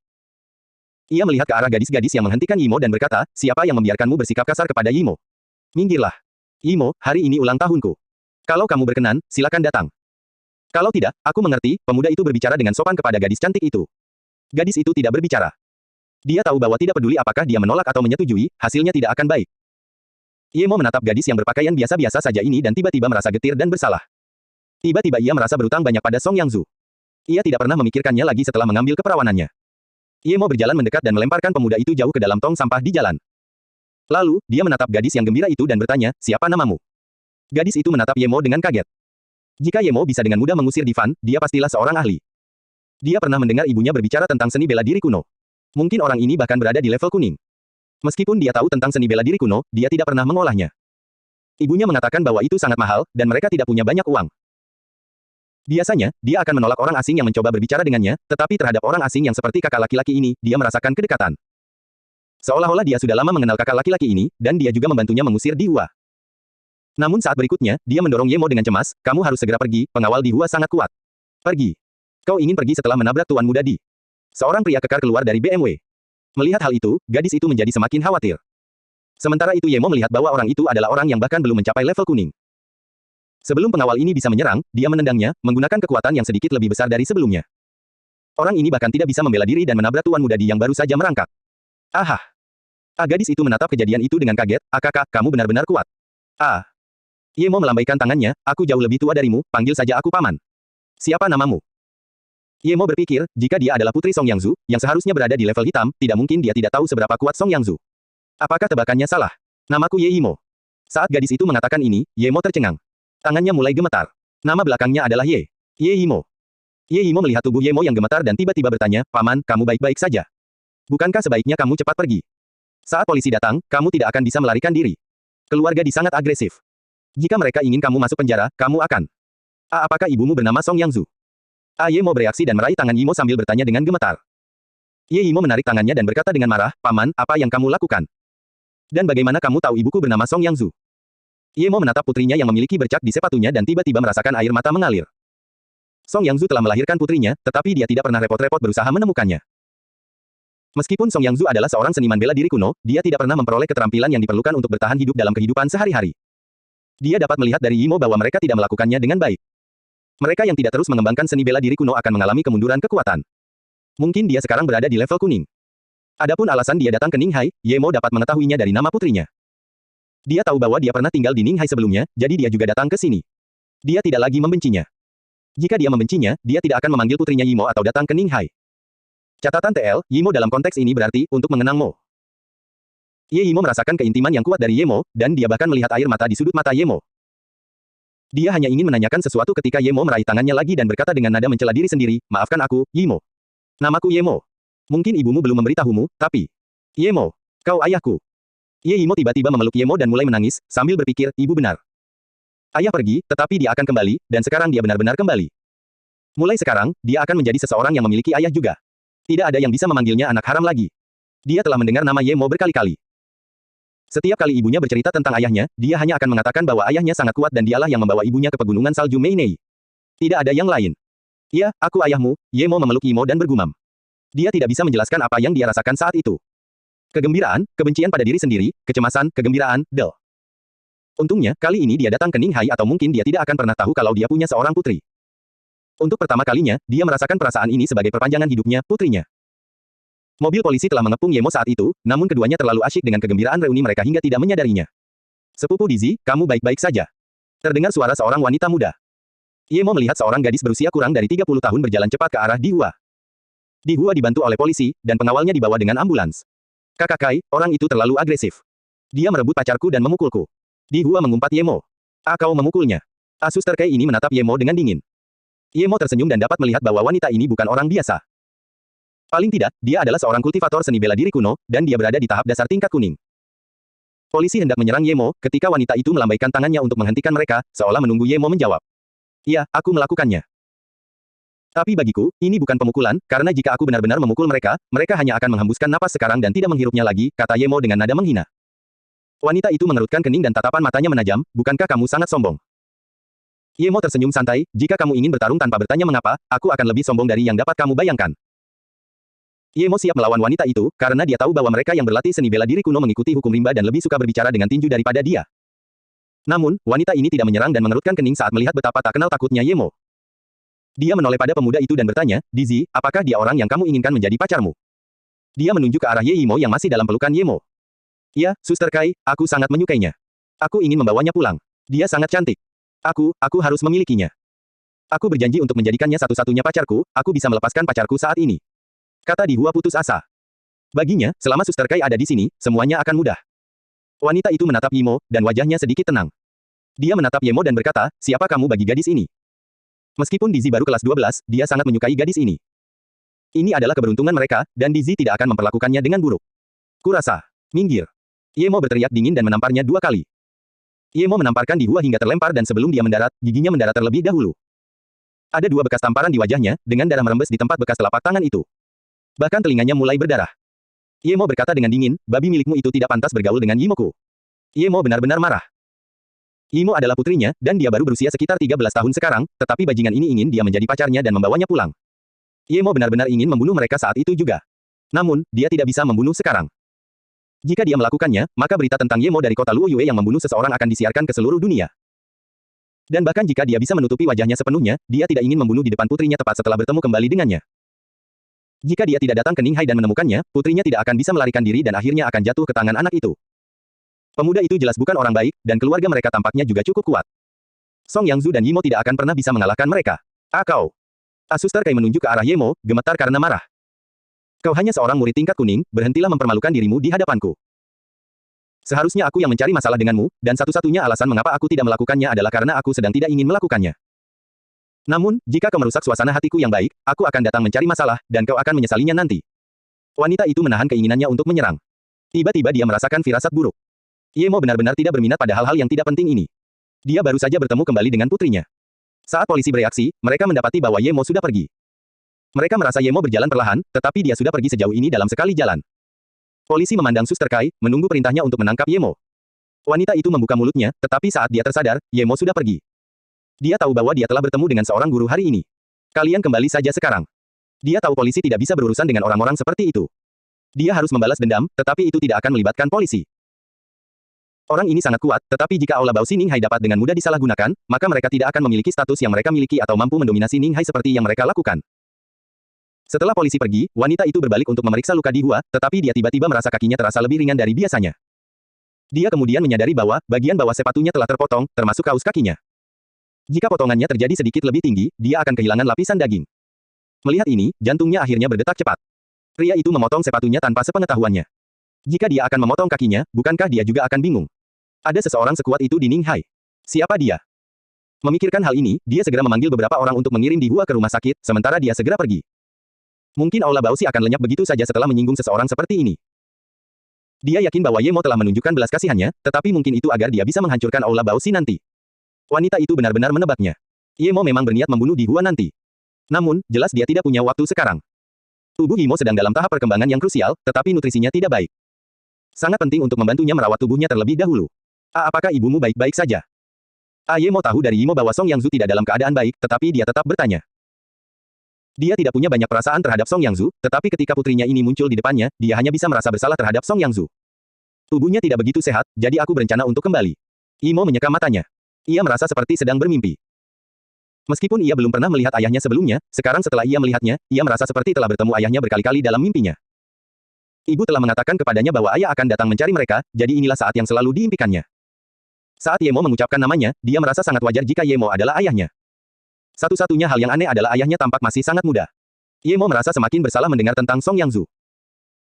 Ia melihat ke arah gadis-gadis yang menghentikan Yimo dan berkata, siapa yang membiarkanmu bersikap kasar kepada Yimo? Minggirlah. Yimo, hari ini ulang tahunku. Kalau kamu berkenan, silakan datang. Kalau tidak, aku mengerti, pemuda itu berbicara dengan sopan kepada gadis cantik itu. Gadis itu tidak berbicara. Dia tahu bahwa tidak peduli apakah dia menolak atau menyetujui, hasilnya tidak akan baik. Yemo menatap gadis yang berpakaian biasa-biasa saja ini dan tiba-tiba merasa getir dan bersalah. Tiba-tiba ia merasa berutang banyak pada Song Yangzu. Ia tidak pernah memikirkannya lagi setelah mengambil keperawanannya. Yemo berjalan mendekat dan melemparkan pemuda itu jauh ke dalam tong sampah di jalan. Lalu, dia menatap gadis yang gembira itu dan bertanya, siapa namamu? Gadis itu menatap Yemo dengan kaget. Jika Yemo bisa dengan mudah mengusir Divan, dia pastilah seorang ahli. Dia pernah mendengar ibunya berbicara tentang seni bela diri kuno. Mungkin orang ini bahkan berada di level kuning. Meskipun dia tahu tentang seni bela diri kuno, dia tidak pernah mengolahnya. Ibunya mengatakan bahwa itu sangat mahal, dan mereka tidak punya banyak uang. Biasanya, dia akan menolak orang asing yang mencoba berbicara dengannya, tetapi terhadap orang asing yang seperti kakak laki-laki ini, dia merasakan kedekatan. Seolah-olah dia sudah lama mengenal kakak laki-laki ini, dan dia juga membantunya mengusir di Hua. Namun saat berikutnya, dia mendorong Yemo dengan cemas, kamu harus segera pergi, pengawal di Hua sangat kuat. Pergi. Kau ingin pergi setelah menabrak tuan muda di. Seorang pria kekar keluar dari BMW. Melihat hal itu, gadis itu menjadi semakin khawatir. Sementara itu Yemo melihat bahwa orang itu adalah orang yang bahkan belum mencapai level kuning. Sebelum pengawal ini bisa menyerang, dia menendangnya, menggunakan kekuatan yang sedikit lebih besar dari sebelumnya. Orang ini bahkan tidak bisa membela diri dan menabrak tuan muda di yang baru saja merangkak. Aha! Gadis itu menatap kejadian itu dengan kaget. Kakak, kamu benar-benar kuat. Ah! Ye Mo melambaikan tangannya, aku jauh lebih tua darimu, panggil saja aku paman. Siapa namamu? Ye Mo berpikir, jika dia adalah putri Song Yangzu, yang seharusnya berada di level hitam, tidak mungkin dia tidak tahu seberapa kuat Song Yangzu. Apakah tebakannya salah? Namaku Ye Mo. Saat gadis itu mengatakan ini, Ye Mo tercengang. Tangannya mulai gemetar. Nama belakangnya adalah Ye. Ye Mo. Ye Mo melihat tubuh Ye Mo yang gemetar dan tiba-tiba bertanya, Paman, kamu baik-baik saja? Bukankah sebaiknya kamu cepat pergi? Saat polisi datang, kamu tidak akan bisa melarikan diri. Keluar gadis sangat agresif. Jika mereka ingin kamu masuk penjara, kamu akan. Apakah ibumu bernama Song Yangzu? Ye Mo bereaksi dan meraih tangan Ye Mo sambil bertanya dengan gemetar. Ye Mo menarik tangannya dan berkata dengan marah, Paman, apa yang kamu lakukan? Dan bagaimana kamu tahu ibuku bernama Song Yangzu? Ye Mo menatap putrinya yang memiliki bercak di sepatunya dan tiba-tiba merasakan air mata mengalir. Song Yangzu telah melahirkan putrinya, tetapi dia tidak pernah repot-repot berusaha menemukannya. Meskipun Song Yangzu adalah seorang seniman bela diri kuno, dia tidak pernah memperoleh keterampilan yang diperlukan untuk bertahan hidup dalam kehidupan sehari-hari. Dia dapat melihat dari Ye Mo bahwa mereka tidak melakukannya dengan baik. Mereka yang tidak terus mengembangkan seni bela diri kuno akan mengalami kemunduran kekuatan. Mungkin dia sekarang berada di level kuning. Adapun alasan dia datang ke Ninghai, Ye Mo dapat mengetahuinya dari nama putrinya. Dia tahu bahwa dia pernah tinggal di Ninghai sebelumnya, jadi dia juga datang ke sini. Dia tidak lagi membencinya. Jika dia membencinya, dia tidak akan memanggil putrinya Ye Mo atau datang ke Ninghai. Catatan TL, Ye Mo dalam konteks ini berarti, untuk mengenang Mo. Ye Mo merasakan keintiman yang kuat dari Ye Mo, dan dia bahkan melihat air mata di sudut mata Ye Mo. Dia hanya ingin menanyakan sesuatu ketika Ye Mo meraih tangannya lagi dan berkata dengan nada mencela diri sendiri, maafkan aku, Ye Mo. Namaku Ye Mo. Mungkin ibumu belum memberitahumu, tapi... Ye Mo, kau ayahku. Ye Mo tiba-tiba memeluk Ye Mo dan mulai menangis, sambil berpikir, ibu benar. Ayah pergi, tetapi dia akan kembali, dan sekarang dia benar-benar kembali. Mulai sekarang, dia akan menjadi seseorang yang memiliki ayah juga. Tidak ada yang bisa memanggilnya anak haram lagi. Dia telah mendengar nama Ye Mo berkali-kali. Setiap kali ibunya bercerita tentang ayahnya, dia hanya akan mengatakan bahwa ayahnya sangat kuat dan dialah yang membawa ibunya ke pegunungan salju Meinei. Tidak ada yang lain. Ya, aku ayahmu, Ye Mo memeluk Ye Mo dan bergumam. Dia tidak bisa menjelaskan apa yang dia rasakan saat itu. Kegembiraan, kebencian pada diri sendiri, kecemasan, kegembiraan, del. Untungnya, kali ini dia datang ke Ninghai atau mungkin dia tidak akan pernah tahu kalau dia punya seorang putri. Untuk pertama kalinya, dia merasakan perasaan ini sebagai perpanjangan hidupnya, putrinya. Mobil polisi telah mengepung Ye Mo saat itu, namun keduanya terlalu asyik dengan kegembiraan reuni mereka hingga tidak menyadarinya. Sepupu Dizzy, kamu baik-baik saja. Terdengar suara seorang wanita muda. Ye Mo melihat seorang gadis berusia kurang dari 30 tahun berjalan cepat ke arah Di Hua. Di Hua dibantu oleh polisi, dan pengawalnya dibawa dengan ambulans. Kakak Kai, orang itu terlalu agresif. Dia merebut pacarku dan memukulku. Di Hua mengumpat Ye Mo. Kau memukulnya. Suster Kai ini menatap Ye Mo dengan dingin. Ye Mo tersenyum dan dapat melihat bahwa wanita ini bukan orang biasa. Paling tidak, dia adalah seorang kultivator seni bela diri kuno, dan dia berada di tahap dasar tingkat kuning. Polisi hendak menyerang Ye Mo, ketika wanita itu melambaikan tangannya untuk menghentikan mereka, seolah menunggu Ye Mo menjawab. Iya, aku melakukannya. Tapi bagiku, ini bukan pemukulan, karena jika aku benar-benar memukul mereka, mereka hanya akan menghembuskan napas sekarang dan tidak menghirupnya lagi, kata Ye Mo dengan nada menghina. Wanita itu mengerutkan kening dan tatapan matanya menajam, bukankah kamu sangat sombong? Ye Mo tersenyum santai, jika kamu ingin bertarung tanpa bertanya mengapa, aku akan lebih sombong dari yang dapat kamu bayangkan. Ye Mo siap melawan wanita itu, karena dia tahu bahwa mereka yang berlatih seni bela diri kuno mengikuti hukum rimba dan lebih suka berbicara dengan tinju daripada dia. Namun, wanita ini tidak menyerang dan mengerutkan kening saat melihat betapa tak kenal takutnya Ye Mo. Dia menoleh pada pemuda itu dan bertanya, Dizzy, apakah dia orang yang kamu inginkan menjadi pacarmu? Dia menunjuk ke arah Ye Mo yang masih dalam pelukan Ye Mo. Ya, Suster Kai, aku sangat menyukainya. Aku ingin membawanya pulang. Dia sangat cantik. Aku harus memilikinya. Aku berjanji untuk menjadikannya satu-satunya pacarku, aku bisa melepaskan pacarku saat ini. Kata Di Hua putus asa. Baginya, selama Suster Kai ada di sini, semuanya akan mudah. Wanita itu menatap Ye Mo, dan wajahnya sedikit tenang. Dia menatap Ye Mo dan berkata, siapa kamu bagi gadis ini? Meskipun Dizzy baru kelas 12, dia sangat menyukai gadis ini. Ini adalah keberuntungan mereka, dan Dizzy tidak akan memperlakukannya dengan buruk. Kurasa. Minggir. Ye Mo berteriak dingin dan menamparnya 2 kali. Ye Mo menamparkan Di Hua hingga terlempar dan sebelum dia mendarat, giginya mendarat terlebih dahulu. Ada 2 bekas tamparan di wajahnya, dengan darah merembes di tempat bekas telapak tangan itu. Bahkan telinganya mulai berdarah. Ye Mo berkata dengan dingin, babi milikmu itu tidak pantas bergaul dengan Ye Mo-ku. Ye Mo benar-benar marah. Ye Mo adalah putrinya, dan dia baru berusia sekitar 13 tahun sekarang, tetapi bajingan ini ingin dia menjadi pacarnya dan membawanya pulang. Ye Mo benar-benar ingin membunuh mereka saat itu juga. Namun, dia tidak bisa membunuh sekarang. Jika dia melakukannya, maka berita tentang Ye Mo dari kota Luoyue yang membunuh seseorang akan disiarkan ke seluruh dunia. Dan bahkan jika dia bisa menutupi wajahnya sepenuhnya, dia tidak ingin membunuh di depan putrinya tepat setelah bertemu kembali dengannya. Jika dia tidak datang ke Ninghai dan menemukannya, putrinya tidak akan bisa melarikan diri dan akhirnya akan jatuh ke tangan anak itu. Pemuda itu jelas bukan orang baik, dan keluarga mereka tampaknya juga cukup kuat. Song Yangzu dan Yimo tidak akan pernah bisa mengalahkan mereka. Kau. Asuster Kai menunjuk ke arah Yemo, gemetar karena marah. Kau hanya seorang murid tingkat kuning, berhentilah mempermalukan dirimu di hadapanku. Seharusnya aku yang mencari masalah denganmu, dan satu-satunya alasan mengapa aku tidak melakukannya adalah karena aku sedang tidak ingin melakukannya. Namun, jika kau merusak suasana hatiku yang baik, aku akan datang mencari masalah, dan kau akan menyesalinya nanti. Wanita itu menahan keinginannya untuk menyerang. Tiba-tiba dia merasakan firasat buruk. Yemo benar-benar tidak berminat pada hal-hal yang tidak penting ini. Dia baru saja bertemu kembali dengan putrinya. Saat polisi bereaksi, mereka mendapati bahwa Yemo sudah pergi. Mereka merasa Yemo berjalan perlahan, tetapi dia sudah pergi sejauh ini dalam sekali jalan. Polisi memandang Suster Kai, menunggu perintahnya untuk menangkap Yemo. Wanita itu membuka mulutnya, tetapi saat dia tersadar, Yemo sudah pergi. Dia tahu bahwa dia telah bertemu dengan seorang guru hari ini. Kalian kembali saja sekarang. Dia tahu polisi tidak bisa berurusan dengan orang-orang seperti itu. Dia harus membalas dendam, tetapi itu tidak akan melibatkan polisi. Orang ini sangat kuat, tetapi jika Aula Bao Si Ninghai dapat dengan mudah disalahgunakan, maka mereka tidak akan memiliki status yang mereka miliki atau mampu mendominasi Ninghai seperti yang mereka lakukan. Setelah polisi pergi, wanita itu berbalik untuk memeriksa luka di Hua, tetapi dia tiba-tiba merasa kakinya terasa lebih ringan dari biasanya. Dia kemudian menyadari bahwa, bagian bawah sepatunya telah terpotong, termasuk kaus kakinya. Jika potongannya terjadi sedikit lebih tinggi, dia akan kehilangan lapisan daging. Melihat ini, jantungnya akhirnya berdetak cepat. Pria itu memotong sepatunya tanpa sepengetahuannya. Jika dia akan memotong kakinya, bukankah dia juga akan bingung? Ada seseorang sekuat itu di Ninghai. Siapa dia? Memikirkan hal ini, dia segera memanggil beberapa orang untuk mengirim di Hua ke rumah sakit, sementara dia segera pergi. Mungkin Aula Bao Si akan lenyap begitu saja setelah menyinggung seseorang seperti ini. Dia yakin bahwa Yemo telah menunjukkan belas kasihannya, tetapi mungkin itu agar dia bisa menghancurkan Aula Bao Si nanti. Wanita itu benar-benar menebaknya. Yemo memang berniat membunuh di Hua nanti. Namun, jelas dia tidak punya waktu sekarang. Tubuh Yemo sedang dalam tahap perkembangan yang krusial, tetapi nutrisinya tidak baik. Sangat penting untuk membantunya merawat tubuhnya terlebih dahulu. Apakah ibumu baik-baik saja? Yemo tahu dari Yemo bahwa Song Yangzu tidak dalam keadaan baik, tetapi dia tetap bertanya. Dia tidak punya banyak perasaan terhadap Song Yangzu, tetapi ketika putrinya ini muncul di depannya, dia hanya bisa merasa bersalah terhadap Song Yangzu. Tubuhnya tidak begitu sehat, jadi aku berencana untuk kembali. Yemo menyeka matanya. Ia merasa seperti sedang bermimpi. Meskipun ia belum pernah melihat ayahnya sebelumnya, sekarang setelah ia melihatnya, ia merasa seperti telah bertemu ayahnya berkali-kali dalam mimpinya. Ibu telah mengatakan kepadanya bahwa ayah akan datang mencari mereka, jadi inilah saat yang selalu diimpikannya. Saat Yemo mengucapkan namanya, dia merasa sangat wajar jika Yemo adalah ayahnya. Satu-satunya hal yang aneh adalah ayahnya tampak masih sangat muda. Yemo merasa semakin bersalah mendengar tentang Song Yangzu.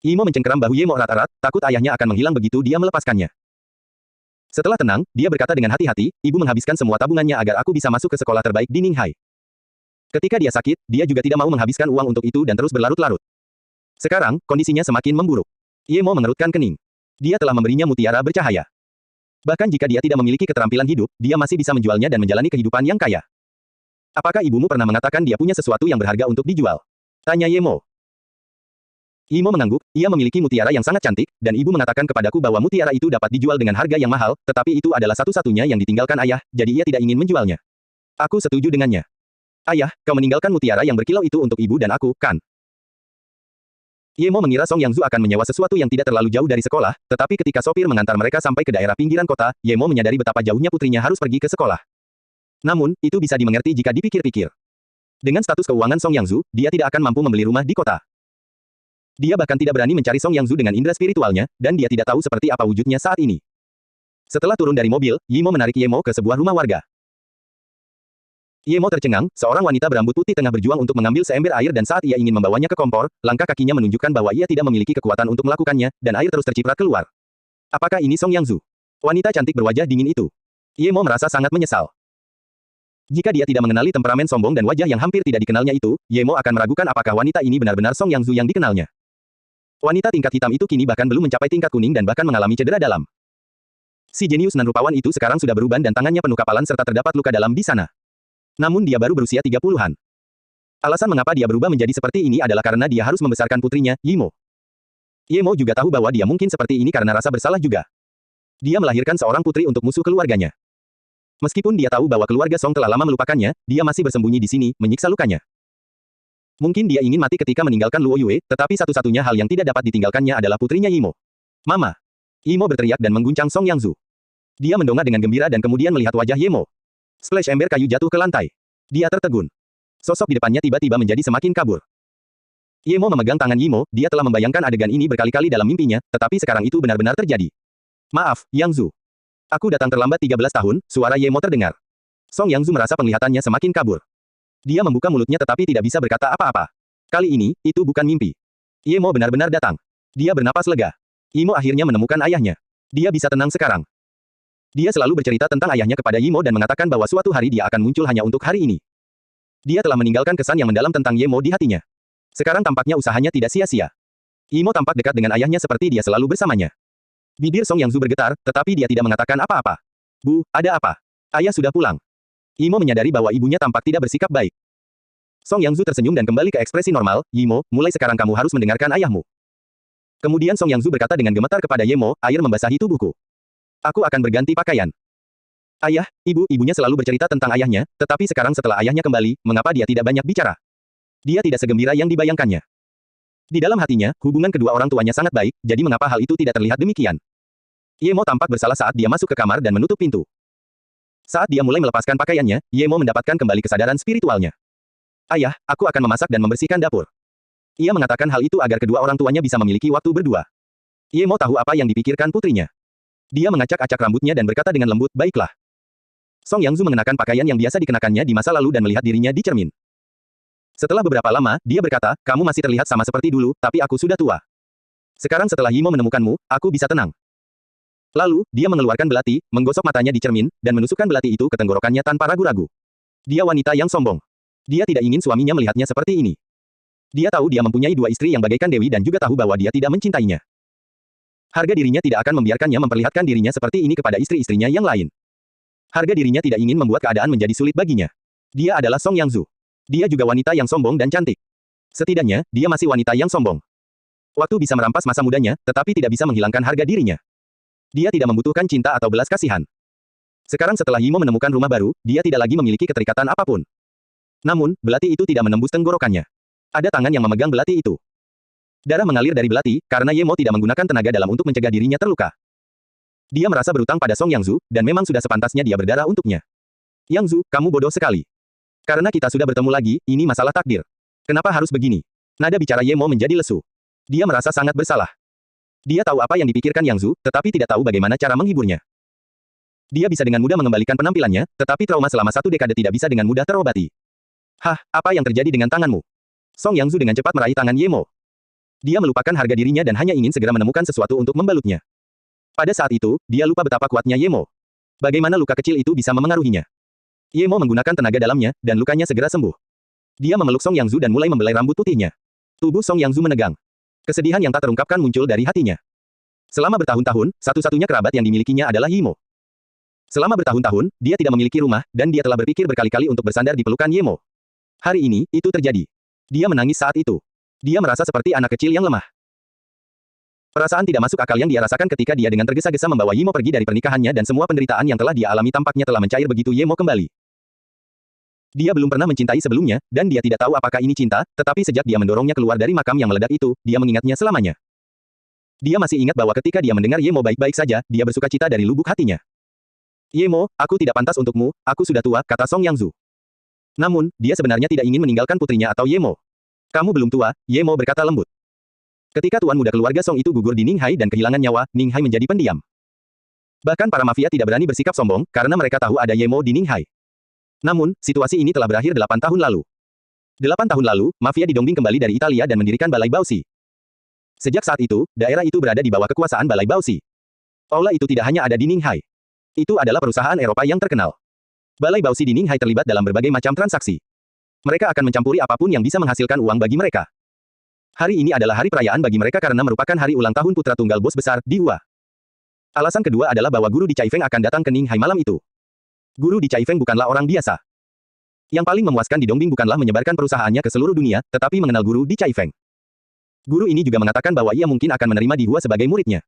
Yemo mencengkeram bahu Yemo erat-erat, takut ayahnya akan menghilang begitu dia melepaskannya. Setelah tenang, dia berkata dengan hati-hati, ibu menghabiskan semua tabungannya agar aku bisa masuk ke sekolah terbaik di Ninghai. Ketika dia sakit, dia juga tidak mau menghabiskan uang untuk itu dan terus berlarut-larut. Sekarang, kondisinya semakin memburuk. Yemo mengerutkan kening. Dia telah memberinya mutiara bercahaya. Bahkan jika dia tidak memiliki keterampilan hidup, dia masih bisa menjualnya dan menjalani kehidupan yang kaya. Apakah ibumu pernah mengatakan dia punya sesuatu yang berharga untuk dijual? Tanya Yemo. Yemo mengangguk, ia memiliki mutiara yang sangat cantik, dan ibu mengatakan kepadaku bahwa mutiara itu dapat dijual dengan harga yang mahal, tetapi itu adalah satu-satunya yang ditinggalkan ayah, jadi ia tidak ingin menjualnya. Aku setuju dengannya. Ayah, kau meninggalkan mutiara yang berkilau itu untuk ibu dan aku, kan? Yemo mengira Song Yangzu akan menyewa sesuatu yang tidak terlalu jauh dari sekolah, tetapi ketika sopir mengantar mereka sampai ke daerah pinggiran kota, Yemo menyadari betapa jauhnya putrinya harus pergi ke sekolah. Namun, itu bisa dimengerti jika dipikir-pikir. Dengan status keuangan Song Yangzu, dia tidak akan mampu membeli rumah di kota. Dia bahkan tidak berani mencari Song Yangzu dengan indera spiritualnya, dan dia tidak tahu seperti apa wujudnya saat ini. Setelah turun dari mobil, Yemo menarik Yemo ke sebuah rumah warga. Yemo tercengang, seorang wanita berambut putih tengah berjuang untuk mengambil seember air dan saat ia ingin membawanya ke kompor, langkah kakinya menunjukkan bahwa ia tidak memiliki kekuatan untuk melakukannya, dan air terus terciprat keluar. Apakah ini Song Yangzu? Wanita cantik berwajah dingin itu. Yemo merasa sangat menyesal. Jika dia tidak mengenali temperamen sombong dan wajah yang hampir tidak dikenalnya itu, Yemo akan meragukan apakah wanita ini benar-benar Song Yangzu yang dikenalnya. Wanita tingkat hitam itu kini bahkan belum mencapai tingkat kuning dan bahkan mengalami cedera dalam. Si jenius nan rupawan itu sekarang sudah beruban dan tangannya penuh kapalan serta terdapat luka dalam di sana. Namun dia baru berusia 30-an. Alasan mengapa dia berubah menjadi seperti ini adalah karena dia harus membesarkan putrinya, Yemo. Yemo juga tahu bahwa dia mungkin seperti ini karena rasa bersalah juga. Dia melahirkan seorang putri untuk musuh keluarganya. Meskipun dia tahu bahwa keluarga Song telah lama melupakannya, dia masih bersembunyi di sini, menyiksa lukanya. Mungkin dia ingin mati ketika meninggalkan Luo Yue, tetapi satu-satunya hal yang tidak dapat ditinggalkannya adalah putrinya Yemo. Mama! Yemo berteriak dan mengguncang Song Yangzu. Dia mendongak dengan gembira dan kemudian melihat wajah Yemo. Splash ember kayu jatuh ke lantai. Dia tertegun. Sosok di depannya tiba-tiba menjadi semakin kabur. Ye Mo memegang tangan Yimo, dia telah membayangkan adegan ini berkali-kali dalam mimpinya, tetapi sekarang itu benar-benar terjadi. Maaf, Yang Zhu. Aku datang terlambat 13 tahun, suara Ye Mo terdengar. Song Yang Zhu merasa penglihatannya semakin kabur. Dia membuka mulutnya tetapi tidak bisa berkata apa-apa. Kali ini, itu bukan mimpi. Ye Mo benar-benar datang. Dia bernapas lega. Yimo akhirnya menemukan ayahnya. Dia bisa tenang sekarang. Dia selalu bercerita tentang ayahnya kepada Yimo dan mengatakan bahwa suatu hari dia akan muncul hanya untuk hari ini. Dia telah meninggalkan kesan yang mendalam tentang Ye Mo di hatinya. Sekarang tampaknya usahanya tidak sia-sia. Yimo tampak dekat dengan ayahnya seperti dia selalu bersamanya. Bibir Song Yang Zhu bergetar, tetapi dia tidak mengatakan apa-apa. Bu, ada apa? Ayah sudah pulang. Yimo menyadari bahwa ibunya tampak tidak bersikap baik. Song Yang Zhu tersenyum dan kembali ke ekspresi normal. Yimo, mulai sekarang kamu harus mendengarkan ayahmu. Kemudian Song Yang Zhu berkata dengan gemetar kepada Ye Mo, air membasahi tubuhku. Aku akan berganti pakaian. Ayah, ibunya selalu bercerita tentang ayahnya, tetapi sekarang setelah ayahnya kembali, mengapa dia tidak banyak bicara? Dia tidak segembira yang dibayangkannya. Di dalam hatinya, hubungan kedua orang tuanya sangat baik, jadi mengapa hal itu tidak terlihat demikian? Ye Mo tampak bersalah saat dia masuk ke kamar dan menutup pintu. Saat dia mulai melepaskan pakaiannya, Ye Mo mendapatkan kembali kesadaran spiritualnya. Ayah, aku akan memasak dan membersihkan dapur. Ia mengatakan hal itu agar kedua orang tuanya bisa memiliki waktu berdua. Ye Mo tahu apa yang dipikirkan putrinya. Dia mengacak-acak rambutnya dan berkata dengan lembut, baiklah. Song Yang Zhu mengenakan pakaian yang biasa dikenakannya di masa lalu dan melihat dirinya di cermin. Setelah beberapa lama, dia berkata, kamu masih terlihat sama seperti dulu, tapi aku sudah tua. Sekarang setelah Yimo menemukanmu, aku bisa tenang. Lalu, dia mengeluarkan belati, menggosok matanya di cermin, dan menusukkan belati itu ke tenggorokannya tanpa ragu-ragu. Dia wanita yang sombong. Dia tidak ingin suaminya melihatnya seperti ini. Dia tahu dia mempunyai dua istri yang bagaikan dewi dan juga tahu bahwa dia tidak mencintainya. Harga dirinya tidak akan membiarkannya memperlihatkan dirinya seperti ini kepada istri-istrinya yang lain. Harga dirinya tidak ingin membuat keadaan menjadi sulit baginya. Dia adalah Song Yang Zhu. Dia juga wanita yang sombong dan cantik. Setidaknya, dia masih wanita yang sombong. Waktu bisa merampas masa mudanya, tetapi tidak bisa menghilangkan harga dirinya. Dia tidak membutuhkan cinta atau belas kasihan. Sekarang setelah Yimo menemukan rumah baru, dia tidak lagi memiliki keterikatan apapun. Namun, belati itu tidak menembus tenggorokannya. Ada tangan yang memegang belati itu. Darah mengalir dari belati, karena Ye Mo tidak menggunakan tenaga dalam untuk mencegah dirinya terluka. Dia merasa berutang pada Song Yang Zhu, dan memang sudah sepantasnya dia berdarah untuknya. Yang Zhu, kamu bodoh sekali. Karena kita sudah bertemu lagi, ini masalah takdir. Kenapa harus begini? Nada bicara Ye Mo menjadi lesu. Dia merasa sangat bersalah. Dia tahu apa yang dipikirkan Yang Zhu, tetapi tidak tahu bagaimana cara menghiburnya. Dia bisa dengan mudah mengembalikan penampilannya, tetapi trauma selama 1 dekade tidak bisa dengan mudah terobati. Hah, apa yang terjadi dengan tanganmu? Song Yang Zhu dengan cepat meraih tangan Ye Mo. Dia melupakan harga dirinya dan hanya ingin segera menemukan sesuatu untuk membalutnya. Pada saat itu, dia lupa betapa kuatnya Ye Mo. Bagaimana luka kecil itu bisa memengaruhinya. Ye Mo menggunakan tenaga dalamnya, dan lukanya segera sembuh. Dia memeluk Song Yang Zhu dan mulai membelai rambut putihnya. Tubuh Song Yang Zhu menegang. Kesedihan yang tak terungkapkan muncul dari hatinya. Selama bertahun-tahun, satu-satunya kerabat yang dimilikinya adalah Ye Mo. Selama bertahun-tahun, dia tidak memiliki rumah, dan dia telah berpikir berkali-kali untuk bersandar di pelukan Ye Mo. Hari ini, itu terjadi. Dia menangis saat itu. Dia merasa seperti anak kecil yang lemah. Perasaan tidak masuk akal yang dia rasakan ketika dia dengan tergesa-gesa membawa Ye Mo pergi dari pernikahannya dan semua penderitaan yang telah dia alami tampaknya telah mencair begitu Ye Mo kembali. Dia belum pernah mencintai sebelumnya, dan dia tidak tahu apakah ini cinta, tetapi sejak dia mendorongnya keluar dari makam yang meledak itu, dia mengingatnya selamanya. Dia masih ingat bahwa ketika dia mendengar Ye Mo baik-baik saja, dia bersuka cita dari lubuk hatinya. Ye Mo, aku tidak pantas untukmu, aku sudah tua, kata Song Yang Zhu. Namun, dia sebenarnya tidak ingin meninggalkan putrinya atau Ye Mo. Kamu belum tua, Ye Mo berkata lembut. Ketika tuan muda keluarga Song itu gugur di Ninghai dan kehilangan nyawa, Ninghai menjadi pendiam. Bahkan para mafia tidak berani bersikap sombong, karena mereka tahu ada Ye Mo di Ninghai. Namun, situasi ini telah berakhir 8 tahun lalu. 8 tahun lalu, mafia di Dongbing kembali dari Italia dan mendirikan Balai Baozi. Sejak saat itu, daerah itu berada di bawah kekuasaan Balai Baozi. Aula itu tidak hanya ada di Ninghai. Itu adalah perusahaan Eropa yang terkenal. Balai Baozi di Ninghai terlibat dalam berbagai macam transaksi. Mereka akan mencampuri apapun yang bisa menghasilkan uang bagi mereka. Hari ini adalah hari perayaan bagi mereka karena merupakan hari ulang tahun putra tunggal bos besar, Di Hua. Alasan kedua adalah bahwa guru di Caifeng akan datang ke Ninghai malam itu. Guru di Caifeng bukanlah orang biasa. Yang paling memuaskan di Dongbing bukanlah menyebarkan perusahaannya ke seluruh dunia, tetapi mengenal guru di Caifeng. Guru ini juga mengatakan bahwa ia mungkin akan menerima Di Hua sebagai muridnya.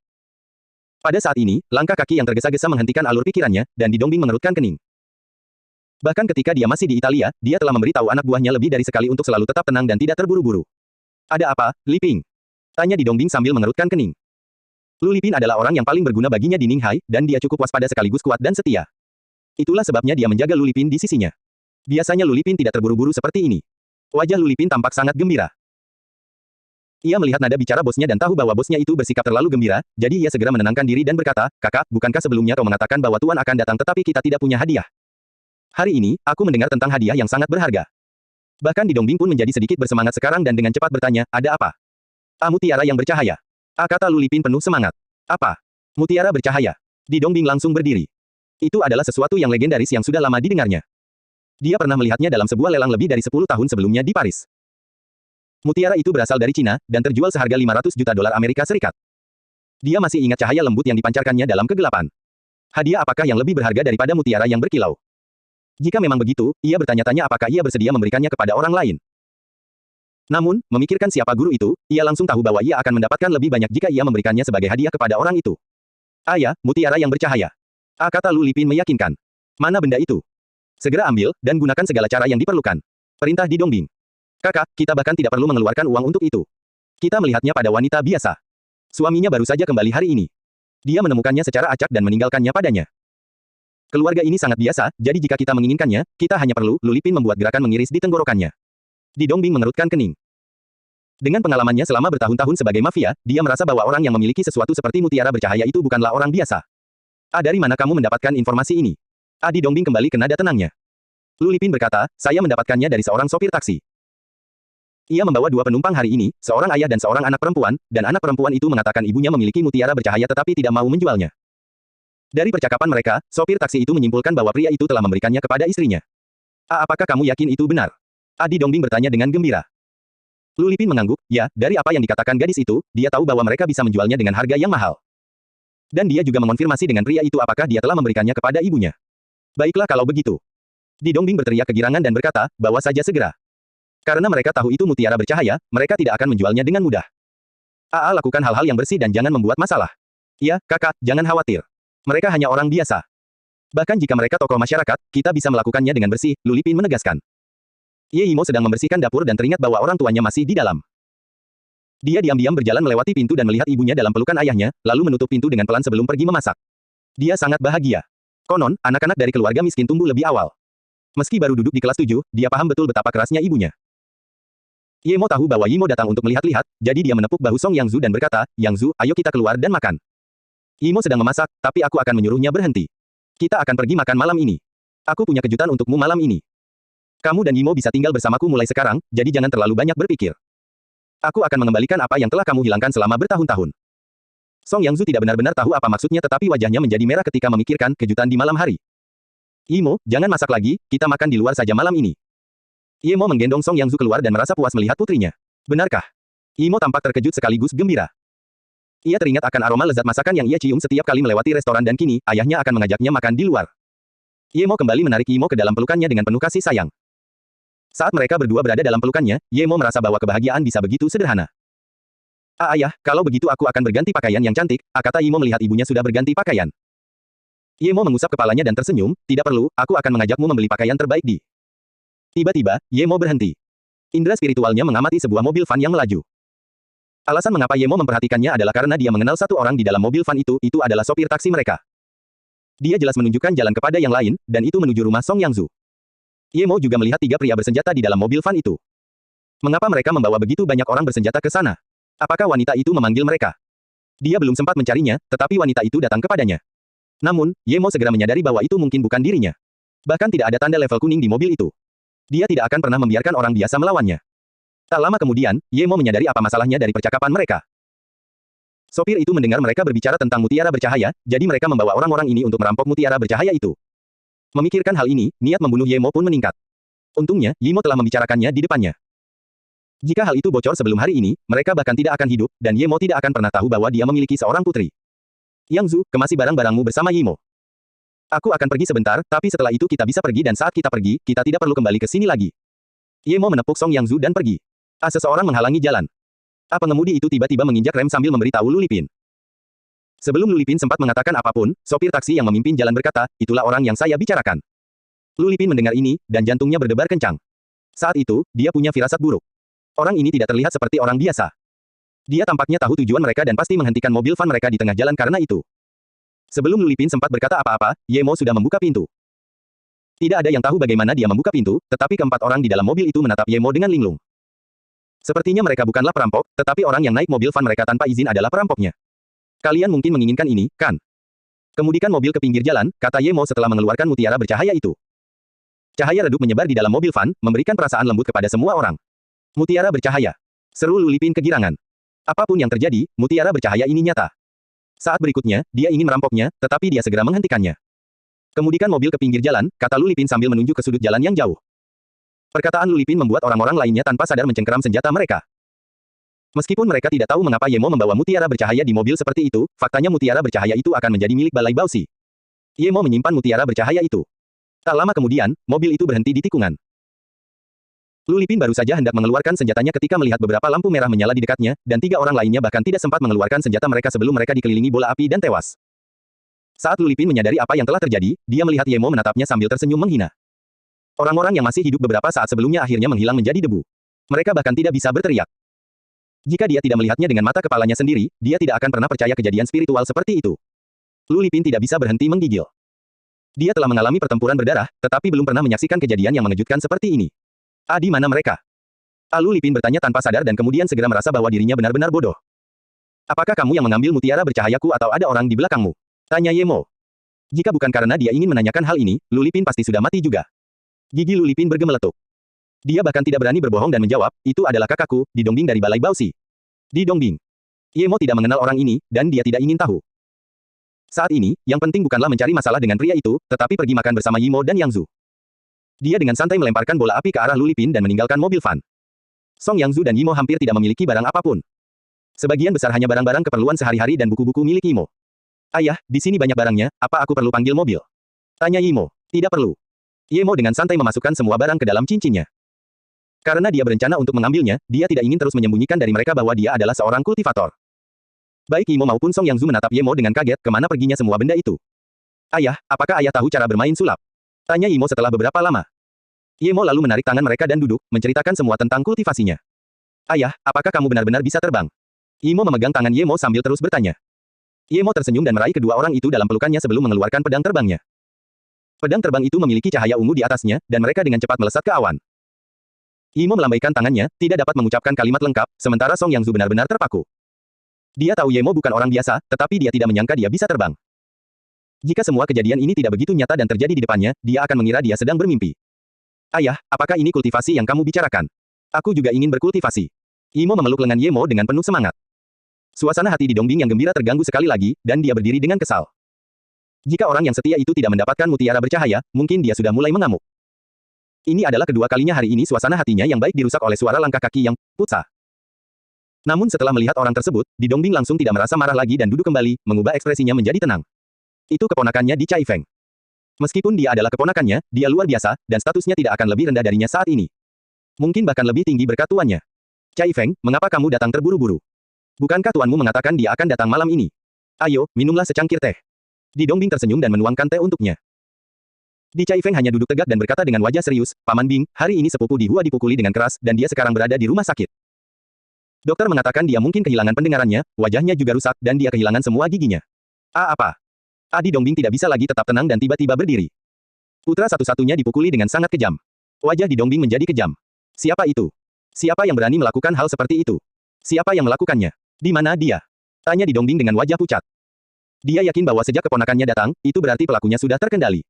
Pada saat ini, langkah kaki yang tergesa-gesa menghentikan alur pikirannya, dan di Dongbing mengerutkan kening. Bahkan ketika dia masih di Italia, dia telah memberitahu anak buahnya lebih dari sekali untuk selalu tetap tenang dan tidak terburu-buru. Ada apa, Li Ping? Tanya di Dongbing sambil mengerutkan kening. Lu Lipin adalah orang yang paling berguna baginya di Ninghai, dan dia cukup waspada sekaligus kuat dan setia. Itulah sebabnya dia menjaga Lu Lipin di sisinya. Biasanya Lu Lipin tidak terburu-buru seperti ini. Wajah Lu Lipin tampak sangat gembira. Ia melihat nada bicara bosnya dan tahu bahwa bosnya itu bersikap terlalu gembira, jadi ia segera menenangkan diri dan berkata, "Kakak, bukankah sebelumnya kau mengatakan bahwa Tuan akan datang tetapi kita tidak punya hadiah? Hari ini, aku mendengar tentang hadiah yang sangat berharga." Bahkan Didongbing pun menjadi sedikit bersemangat sekarang dan dengan cepat bertanya, "Ada apa?" "Ah, mutiara yang bercahaya." Kata Lu Lipin penuh semangat. "Apa? Mutiara bercahaya?" Didongbing langsung berdiri. Itu adalah sesuatu yang legendaris yang sudah lama didengarnya. Dia pernah melihatnya dalam sebuah lelang lebih dari 10 tahun sebelumnya di Paris. Mutiara itu berasal dari Cina, dan terjual seharga 500 juta dolar Amerika Serikat. Dia masih ingat cahaya lembut yang dipancarkannya dalam kegelapan. Hadiah apakah yang lebih berharga daripada mutiara yang berkilau? Jika memang begitu, ia bertanya-tanya apakah ia bersedia memberikannya kepada orang lain. Namun, memikirkan siapa guru itu, ia langsung tahu bahwa ia akan mendapatkan lebih banyak jika ia memberikannya sebagai hadiah kepada orang itu. "Ayah, mutiara yang bercahaya." Kata Lu Lipin meyakinkan. "Mana benda itu? Segera ambil, dan gunakan segala cara yang diperlukan." Perintah Didongbing. "Kakak, kita bahkan tidak perlu mengeluarkan uang untuk itu. Kita melihatnya pada wanita biasa. Suaminya baru saja kembali hari ini. Dia menemukannya secara acak dan meninggalkannya padanya. Keluarga ini sangat biasa, jadi jika kita menginginkannya, kita hanya perlu." Lu Lipin membuat gerakan mengiris di tenggorokannya. Didongbing mengerutkan kening. Dengan pengalamannya selama bertahun-tahun sebagai mafia, dia merasa bahwa orang yang memiliki sesuatu seperti mutiara bercahaya itu bukanlah orang biasa. Dari mana kamu mendapatkan informasi ini?" Didongbing kembali ke nada tenangnya. Lu Lipin berkata, "Saya mendapatkannya dari seorang sopir taksi. Ia membawa 2 penumpang hari ini, seorang ayah dan seorang anak perempuan, dan anak perempuan itu mengatakan ibunya memiliki mutiara bercahaya tetapi tidak mau menjualnya. Dari percakapan mereka, sopir taksi itu menyimpulkan bahwa pria itu telah memberikannya kepada istrinya." Apakah kamu yakin itu benar?" Didongbing bertanya dengan gembira. Lu Lipin mengangguk, "Ya, dari apa yang dikatakan gadis itu, dia tahu bahwa mereka bisa menjualnya dengan harga yang mahal. Dan dia juga mengonfirmasi dengan pria itu apakah dia telah memberikannya kepada ibunya." "Baiklah kalau begitu." Didongbing berteriak kegirangan dan berkata, "Bawa saja segera." Karena mereka tahu itu mutiara bercahaya, mereka tidak akan menjualnya dengan mudah. Lakukan hal-hal yang bersih dan jangan membuat masalah." "Ya, kakak, jangan khawatir. Mereka hanya orang biasa. Bahkan jika mereka tokoh masyarakat, kita bisa melakukannya dengan bersih," Lu Lipin menegaskan. Ye Yimo sedang membersihkan dapur dan teringat bahwa orang tuanya masih di dalam. Dia diam-diam berjalan melewati pintu dan melihat ibunya dalam pelukan ayahnya, lalu menutup pintu dengan pelan sebelum pergi memasak. Dia sangat bahagia. Konon, anak-anak dari keluarga miskin tumbuh lebih awal. Meski baru duduk di kelas 7, dia paham betul betapa kerasnya ibunya. Yemo tahu bahwa Yimo datang untuk melihat-lihat, jadi dia menepuk bahu Song Yangzu dan berkata, "Yangzu, ayo kita keluar dan makan. Yimo sedang memasak, tapi aku akan menyuruhnya berhenti. Kita akan pergi makan malam ini. Aku punya kejutan untukmu malam ini. Kamu dan Yimo bisa tinggal bersamaku mulai sekarang, jadi jangan terlalu banyak berpikir. Aku akan mengembalikan apa yang telah kamu hilangkan selama bertahun-tahun." Song Yangzu tidak benar-benar tahu apa maksudnya tetapi wajahnya menjadi merah ketika memikirkan kejutan di malam hari. "Yimo, jangan masak lagi, kita makan di luar saja malam ini." Yemo menggendong Song Yangzu keluar dan merasa puas melihat putrinya. "Benarkah?" Yimo tampak terkejut sekaligus gembira. Ia teringat akan aroma lezat masakan yang ia cium setiap kali melewati restoran dan kini, ayahnya akan mengajaknya makan di luar. Yemo kembali menarik Yimo ke dalam pelukannya dengan penuh kasih sayang. Saat mereka berdua berada dalam pelukannya, Yemo merasa bahwa kebahagiaan bisa begitu sederhana. Ayah, kalau begitu aku akan berganti pakaian yang cantik," kata Yemo melihat ibunya sudah berganti pakaian. Yemo mengusap kepalanya dan tersenyum, "Tidak perlu, aku akan mengajakmu membeli pakaian terbaik di..." Tiba-tiba, Yemo berhenti. Indra spiritualnya mengamati sebuah mobil van yang melaju. Alasan mengapa Yemo memperhatikannya adalah karena dia mengenal satu orang di dalam mobil van itu adalah sopir taksi mereka. Dia jelas menunjukkan jalan kepada yang lain, dan itu menuju rumah Song Yangzu. Yemo juga melihat 3 pria bersenjata di dalam mobil van itu. Mengapa mereka membawa begitu banyak orang bersenjata ke sana? Apakah wanita itu memanggil mereka? Dia belum sempat mencarinya, tetapi wanita itu datang kepadanya. Namun, Yemo segera menyadari bahwa itu mungkin bukan dirinya. Bahkan tidak ada tanda level kuning di mobil itu. Dia tidak akan pernah membiarkan orang biasa melawannya. Tak lama kemudian, Yemo menyadari apa masalahnya dari percakapan mereka. Sopir itu mendengar mereka berbicara tentang mutiara bercahaya, jadi mereka membawa orang-orang ini untuk merampok mutiara bercahaya itu. Memikirkan hal ini, niat membunuh Yemo pun meningkat. Untungnya, Yemo telah membicarakannya di depannya. Jika hal itu bocor sebelum hari ini, mereka bahkan tidak akan hidup, dan Yemo tidak akan pernah tahu bahwa dia memiliki seorang putri. "Yangzu, kemasi barang-barangmu bersama Yemo. Aku akan pergi sebentar, tapi setelah itu kita bisa pergi dan saat kita pergi, kita tidak perlu kembali ke sini lagi." Yemo menepuk Song Yangzu dan pergi. Seseorang menghalangi jalan. Pengemudi itu tiba-tiba menginjak rem sambil memberitahu Lu Lipin. Sebelum Lu Lipin sempat mengatakan apapun, sopir taksi yang memimpin jalan berkata, "Itulah orang yang saya bicarakan." Lu Lipin mendengar ini, dan jantungnya berdebar kencang. Saat itu, dia punya firasat buruk. Orang ini tidak terlihat seperti orang biasa. Dia tampaknya tahu tujuan mereka dan pasti menghentikan mobil van mereka di tengah jalan karena itu. Sebelum Lu Lipin sempat berkata apa-apa, Yemo sudah membuka pintu. Tidak ada yang tahu bagaimana dia membuka pintu, tetapi keempat orang di dalam mobil itu menatap Yemo dengan linglung. Sepertinya mereka bukanlah perampok, tetapi orang yang naik mobil van mereka tanpa izin adalah perampoknya. Kalian mungkin menginginkan ini, kan? Kemudikan mobil ke pinggir jalan, kata Ye Mo setelah mengeluarkan mutiara bercahaya itu. Cahaya redup menyebar di dalam mobil van, memberikan perasaan lembut kepada semua orang. Mutiara bercahaya. Seru Lu Lipin kegirangan. Apapun yang terjadi, mutiara bercahaya ini nyata. Saat berikutnya, dia ingin merampoknya, tetapi dia segera menghentikannya. Kemudikan mobil ke pinggir jalan, kata Lu Lipin sambil menunjuk ke sudut jalan yang jauh. Perkataan Lu Lipin membuat orang-orang lainnya tanpa sadar mencengkeram senjata mereka. Meskipun mereka tidak tahu mengapa Ye Mo membawa mutiara bercahaya di mobil seperti itu, faktanya mutiara bercahaya itu akan menjadi milik Balai Baozi. Ye Mo menyimpan mutiara bercahaya itu. Tak lama kemudian, mobil itu berhenti di tikungan. Lu Lipin baru saja hendak mengeluarkan senjatanya ketika melihat beberapa lampu merah menyala di dekatnya, dan 3 orang lainnya bahkan tidak sempat mengeluarkan senjata mereka sebelum mereka dikelilingi bola api dan tewas. Saat Lu Lipin menyadari apa yang telah terjadi, dia melihat Ye Mo menatapnya sambil tersenyum menghina. Orang-orang yang masih hidup beberapa saat sebelumnya akhirnya menghilang menjadi debu. Mereka bahkan tidak bisa berteriak. Jika dia tidak melihatnya dengan mata kepalanya sendiri, dia tidak akan pernah percaya kejadian spiritual seperti itu. Lu Lipin tidak bisa berhenti menggigil. Dia telah mengalami pertempuran berdarah, tetapi belum pernah menyaksikan kejadian yang mengejutkan seperti ini. Di mana mereka? Lu Lipin bertanya tanpa sadar dan kemudian segera merasa bahwa dirinya benar-benar bodoh. Apakah kamu yang mengambil mutiara bercahayaku atau ada orang di belakangmu? Tanya Ye Mo. Jika bukan karena dia ingin menanyakan hal ini, Lu Lipin pasti sudah mati juga. Gigi Lu Lipin bergemeletuk. Dia bahkan tidak berani berbohong dan menjawab, itu adalah kakakku, Di Dongbing dari Balai Baozi. Di Dongbing. Ye Mo tidak mengenal orang ini, dan dia tidak ingin tahu. Saat ini, yang penting bukanlah mencari masalah dengan pria itu, tetapi pergi makan bersama Ye Mo dan Yang Zhu. Dia dengan santai melemparkan bola api ke arah Lu Lipin dan meninggalkan mobil van. Song Yang Zhu dan Ye Mo hampir tidak memiliki barang apapun. Sebagian besar hanya barang-barang keperluan sehari-hari dan buku-buku milik Ye Mo. Ayah, di sini banyak barangnya, apa aku perlu panggil mobil? Tanya Ye Mo. Tidak perlu. Ye Mo dengan santai memasukkan semua barang ke dalam cincinnya. Karena dia berencana untuk mengambilnya, dia tidak ingin terus menyembunyikan dari mereka bahwa dia adalah seorang kultivator. Baik Ye Mo maupun Song Yang Zhu menatap Ye Mo dengan kaget kemana perginya semua benda itu. Ayah, apakah ayah tahu cara bermain sulap? Tanya Ye Mo setelah beberapa lama. Ye Mo lalu menarik tangan mereka dan duduk, menceritakan semua tentang kultivasinya. Ayah, apakah kamu benar-benar bisa terbang? Ye Mo memegang tangan Ye Mo sambil terus bertanya. Ye Mo tersenyum dan meraih kedua orang itu dalam pelukannya sebelum mengeluarkan pedang terbangnya. Pedang terbang itu memiliki cahaya ungu di atasnya, dan mereka dengan cepat melesat ke awan. Ye Mo melambaikan tangannya, tidak dapat mengucapkan kalimat lengkap, sementara Song Yang Zhu benar-benar terpaku. Dia tahu Ye Mo bukan orang biasa, tetapi dia tidak menyangka dia bisa terbang. Jika semua kejadian ini tidak begitu nyata dan terjadi di depannya, dia akan mengira dia sedang bermimpi. Ayah, apakah ini kultivasi yang kamu bicarakan? Aku juga ingin berkultivasi. Ye Mo memeluk lengan Ye Mo dengan penuh semangat. Suasana hati Di Dongbing yang gembira terganggu sekali lagi, dan dia berdiri dengan kesal. Jika orang yang setia itu tidak mendapatkan mutiara bercahaya, mungkin dia sudah mulai mengamuk. Ini adalah kedua kalinya hari ini suasana hatinya yang baik dirusak oleh suara langkah kaki yang putsa. Namun setelah melihat orang tersebut, Di Dongbing langsung tidak merasa marah lagi dan duduk kembali, mengubah ekspresinya menjadi tenang. Itu keponakannya Di Chai Feng. Meskipun dia adalah keponakannya, dia luar biasa, dan statusnya tidak akan lebih rendah darinya saat ini. Mungkin bahkan lebih tinggi berkat tuannya. Chai Feng, mengapa kamu datang terburu-buru? Bukankah tuanmu mengatakan dia akan datang malam ini? Ayo, minumlah secangkir teh. Di Dongbing tersenyum dan menuangkan teh untuknya. Di Chai Feng hanya duduk tegak dan berkata dengan wajah serius, Paman Bing, hari ini sepupu Di Hua dipukuli dengan keras, dan dia sekarang berada di rumah sakit. Dokter mengatakan dia mungkin kehilangan pendengarannya, wajahnya juga rusak, dan dia kehilangan semua giginya. Apa? Di Dongbing tidak bisa lagi tetap tenang dan tiba-tiba berdiri. Putra satu-satunya dipukuli dengan sangat kejam. Wajah Di Dongbing menjadi kejam. Siapa itu? Siapa yang berani melakukan hal seperti itu? Siapa yang melakukannya? Di mana dia? Tanya Di Dongbing dengan wajah pucat. Dia yakin bahwa sejak keponakannya datang, itu berarti pelakunya sudah terkendali.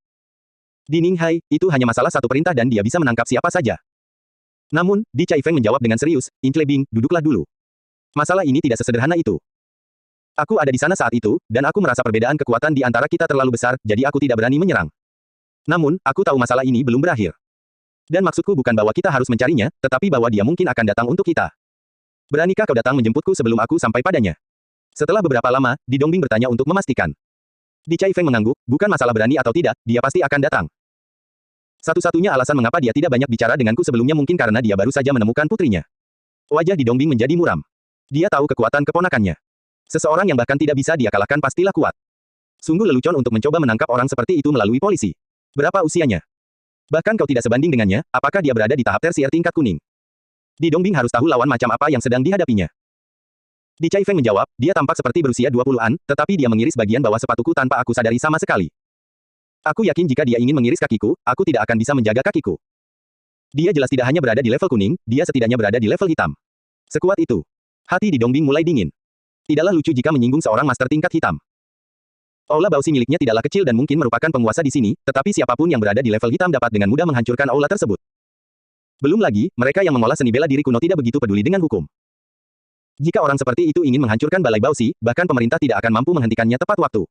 Di Ninghai, itu hanya masalah satu perintah dan dia bisa menangkap siapa saja. Namun, Di Chai Feng menjawab dengan serius, In Bing, duduklah dulu. Masalah ini tidak sesederhana itu. Aku ada di sana saat itu, dan aku merasa perbedaan kekuatan di antara kita terlalu besar, jadi aku tidak berani menyerang. Namun, aku tahu masalah ini belum berakhir. Dan maksudku bukan bahwa kita harus mencarinya, tetapi bahwa dia mungkin akan datang untuk kita. Beranikah kau datang menjemputku sebelum aku sampai padanya? Setelah beberapa lama, Di Dongbing bertanya untuk memastikan. Di Chai Feng mengangguk, bukan masalah berani atau tidak, dia pasti akan datang. Satu-satunya alasan mengapa dia tidak banyak bicara denganku sebelumnya mungkin karena dia baru saja menemukan putrinya. Wajah Di Dongbing menjadi muram. Dia tahu kekuatan keponakannya. Seseorang yang bahkan tidak bisa dia kalahkan pastilah kuat. Sungguh lelucon untuk mencoba menangkap orang seperti itu melalui polisi. Berapa usianya? Bahkan kau tidak sebanding dengannya, apakah dia berada di tahap tersier tingkat kuning? Di Dongbing harus tahu lawan macam apa yang sedang dihadapinya. Di Chai Feng menjawab, dia tampak seperti berusia 20-an, tetapi dia mengiris bagian bawah sepatuku tanpa aku sadari sama sekali. Aku yakin jika dia ingin mengiris kakiku, aku tidak akan bisa menjaga kakiku. Dia jelas tidak hanya berada di level kuning, dia setidaknya berada di level hitam. Sekuat itu. Hati di Dongbing mulai dingin. Tidaklah lucu jika menyinggung seorang master tingkat hitam. Aula Bausi miliknya tidaklah kecil dan mungkin merupakan penguasa di sini, tetapi siapapun yang berada di level hitam dapat dengan mudah menghancurkan aula tersebut. Belum lagi, mereka yang mengolah seni bela diri kuno tidak begitu peduli dengan hukum. Jika orang seperti itu ingin menghancurkan Balai Bausi, bahkan pemerintah tidak akan mampu menghentikannya tepat waktu.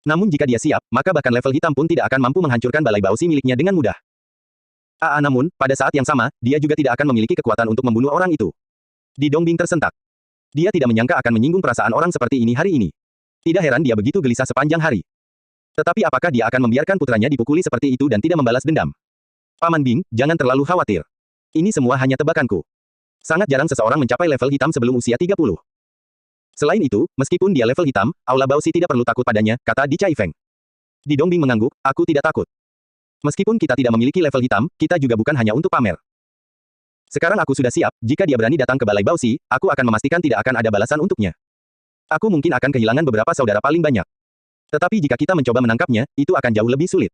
Namun jika dia siap, maka bahkan level hitam pun tidak akan mampu menghancurkan Balai Bausi miliknya dengan mudah. Namun, pada saat yang sama, dia juga tidak akan memiliki kekuatan untuk membunuh orang itu. Di Dongbing tersentak. Dia tidak menyangka akan menyinggung perasaan orang seperti ini hari ini. Tidak heran dia begitu gelisah sepanjang hari. Tetapi apakah dia akan membiarkan putranya dipukuli seperti itu dan tidak membalas dendam? Paman Bing, jangan terlalu khawatir. Ini semua hanya tebakanku. Sangat jarang seseorang mencapai level hitam sebelum usia 30. Selain itu, meskipun dia level hitam, Aula Bausi tidak perlu takut padanya, kata Di Chai Feng. Di Dongbing mengangguk, aku tidak takut. Meskipun kita tidak memiliki level hitam, kita juga bukan hanya untuk pamer. Sekarang aku sudah siap, jika dia berani datang ke Balai Bausi, aku akan memastikan tidak akan ada balasan untuknya. Aku mungkin akan kehilangan beberapa saudara paling banyak. Tetapi jika kita mencoba menangkapnya, itu akan jauh lebih sulit.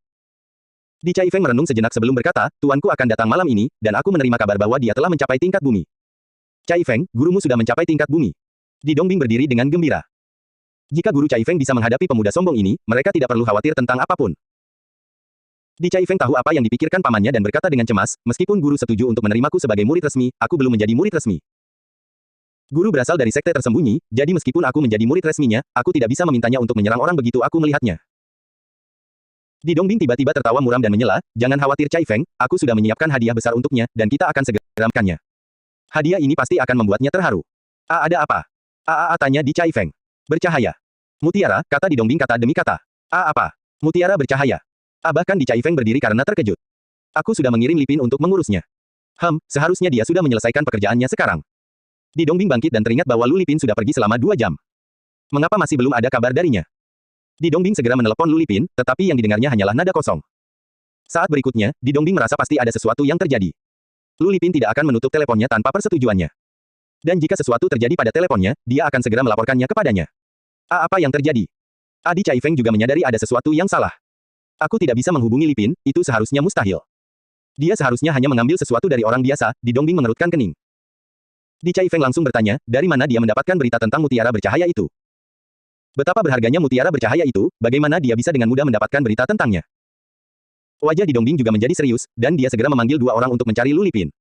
Di Chai Feng merenung sejenak sebelum berkata, tuanku akan datang malam ini, dan aku menerima kabar bahwa dia telah mencapai tingkat bumi. Chai Feng, gurumu sudah mencapai tingkat bumi. Di Dongbing berdiri dengan gembira. Jika guru Chai Feng bisa menghadapi pemuda sombong ini, mereka tidak perlu khawatir tentang apapun. Di Chai Feng tahu apa yang dipikirkan pamannya dan berkata dengan cemas, meskipun guru setuju untuk menerimaku sebagai murid resmi, aku belum menjadi murid resmi. Guru berasal dari sekte tersembunyi, jadi meskipun aku menjadi murid resminya, aku tidak bisa memintanya untuk menyerang orang begitu aku melihatnya. Di Dongbing tiba-tiba tertawa muram dan menyela, jangan khawatir Chai Feng, aku sudah menyiapkan hadiah besar untuknya, dan kita akan segera makannya. Hadiah ini pasti akan membuatnya terharu. Ada apa? Tanya Di Chai Feng. Bercahaya. Mutiara, kata Di Dongbing kata demi kata. Apa? Mutiara bercahaya. Bahkan Di Chai Feng berdiri karena terkejut. Aku sudah mengirim Lipin untuk mengurusnya. Seharusnya dia sudah menyelesaikan pekerjaannya sekarang. Di Dongbing bangkit dan teringat bahwa Lu Lipin sudah pergi selama 2 jam. Mengapa masih belum ada kabar darinya? Di Dongbing segera menelepon Lu Lipin, tetapi yang didengarnya hanyalah nada kosong. Saat berikutnya, Di Dongbing merasa pasti ada sesuatu yang terjadi. Lu Lipin tidak akan menutup teleponnya tanpa persetujuannya. Dan jika sesuatu terjadi pada teleponnya, dia akan segera melaporkannya kepadanya. Apa yang terjadi? Di Chai Feng juga menyadari ada sesuatu yang salah. Aku tidak bisa menghubungi Lipin, itu seharusnya mustahil. Dia seharusnya hanya mengambil sesuatu dari orang biasa, Di Dongbing mengerutkan kening. Di Chai Feng langsung bertanya, dari mana dia mendapatkan berita tentang mutiara bercahaya itu? Betapa berharganya mutiara bercahaya itu, bagaimana dia bisa dengan mudah mendapatkan berita tentangnya? Wajah Di Dongbing juga menjadi serius, dan dia segera memanggil 2 orang untuk mencari Lu Lipin.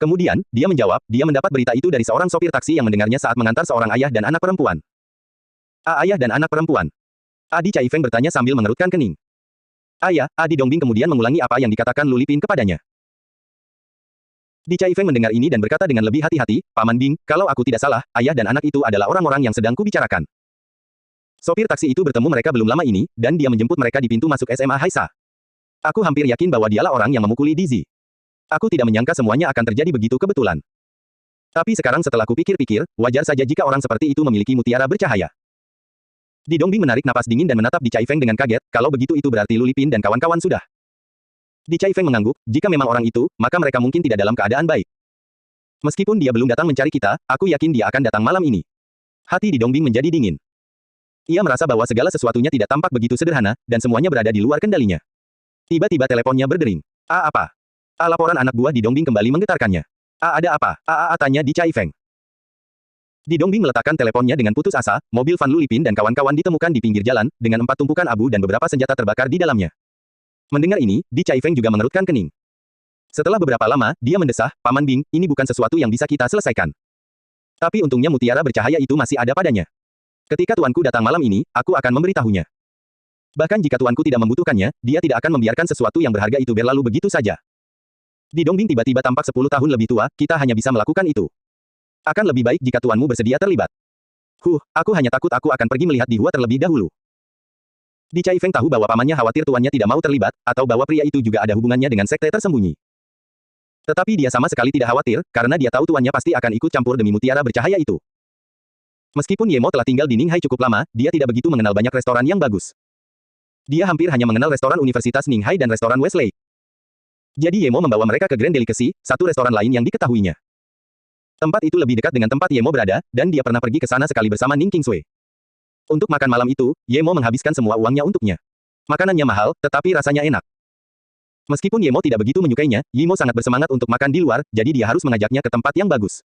Kemudian, dia menjawab, dia mendapat berita itu dari seorang sopir taksi yang mendengarnya saat mengantar seorang ayah dan anak perempuan. Ayah dan anak perempuan. Di Chai Feng bertanya sambil mengerutkan kening. Ayah, Di Dongbing kemudian mengulangi apa yang dikatakan Lu Lipin kepadanya. Di Chai Feng mendengar ini dan berkata dengan lebih hati-hati, Paman Bing, kalau aku tidak salah, ayah dan anak itu adalah orang-orang yang sedang kubicarakan. Sopir taksi itu bertemu mereka belum lama ini, dan dia menjemput mereka di pintu masuk SMA Haisa. Aku hampir yakin bahwa dialah orang yang memukuli Dizzy. Aku tidak menyangka semuanya akan terjadi begitu kebetulan. Tapi sekarang setelah kupikir-pikir, wajar saja jika orang seperti itu memiliki mutiara bercahaya. Di Dongbing menarik napas dingin dan menatap Di Chai Feng dengan kaget, kalau begitu itu berarti Lu Lipin dan kawan-kawan sudah. Di Chai Feng mengangguk, jika memang orang itu, maka mereka mungkin tidak dalam keadaan baik. Meskipun dia belum datang mencari kita, aku yakin dia akan datang malam ini. Hati Di Dongbing menjadi dingin. Ia merasa bahwa segala sesuatunya tidak tampak begitu sederhana, dan semuanya berada di luar kendalinya. Tiba-tiba teleponnya berdering. Apa? Laporan anak buah Di Dongbing kembali menggetarkannya. Ada apa? Tanya Di Chai Feng. Di Dongbing meletakkan teleponnya dengan putus asa, mobil van Lu Lipin dan kawan-kawan ditemukan di pinggir jalan, dengan 4 tumpukan abu dan beberapa senjata terbakar di dalamnya. Mendengar ini, Di Chai Feng juga mengerutkan kening. Setelah beberapa lama, dia mendesah, Paman Bing, ini bukan sesuatu yang bisa kita selesaikan. Tapi untungnya mutiara bercahaya itu masih ada padanya. Ketika tuanku datang malam ini, aku akan memberitahunya. Bahkan jika tuanku tidak membutuhkannya, dia tidak akan membiarkan sesuatu yang berharga itu berlalu begitu saja. Di Dongbing tiba-tiba tampak 10 tahun lebih tua, kita hanya bisa melakukan itu. Akan lebih baik jika tuanmu bersedia terlibat. Aku hanya takut aku akan pergi melihat di Hua terlebih dahulu. Di Chai Feng tahu bahwa pamannya khawatir tuannya tidak mau terlibat, atau bahwa pria itu juga ada hubungannya dengan sekte tersembunyi. Tetapi dia sama sekali tidak khawatir, karena dia tahu tuannya pasti akan ikut campur demi mutiara bercahaya itu. Meskipun Ye Mo telah tinggal di Ninghai cukup lama, dia tidak begitu mengenal banyak restoran yang bagus. Dia hampir hanya mengenal restoran Universitas Ninghai dan restoran Westlake. Jadi Ye Mo membawa mereka ke Grand Delicacy, satu restoran lain yang diketahuinya. Tempat itu lebih dekat dengan tempat Ye Mo berada, dan dia pernah pergi ke sana sekali bersama Ning Qingsui. Untuk makan malam itu, Ye Mo menghabiskan semua uangnya untuknya. Makanannya mahal, tetapi rasanya enak. Meskipun Yemo tidak begitu menyukainya, Yimo sangat bersemangat untuk makan di luar, jadi dia harus mengajaknya ke tempat yang bagus.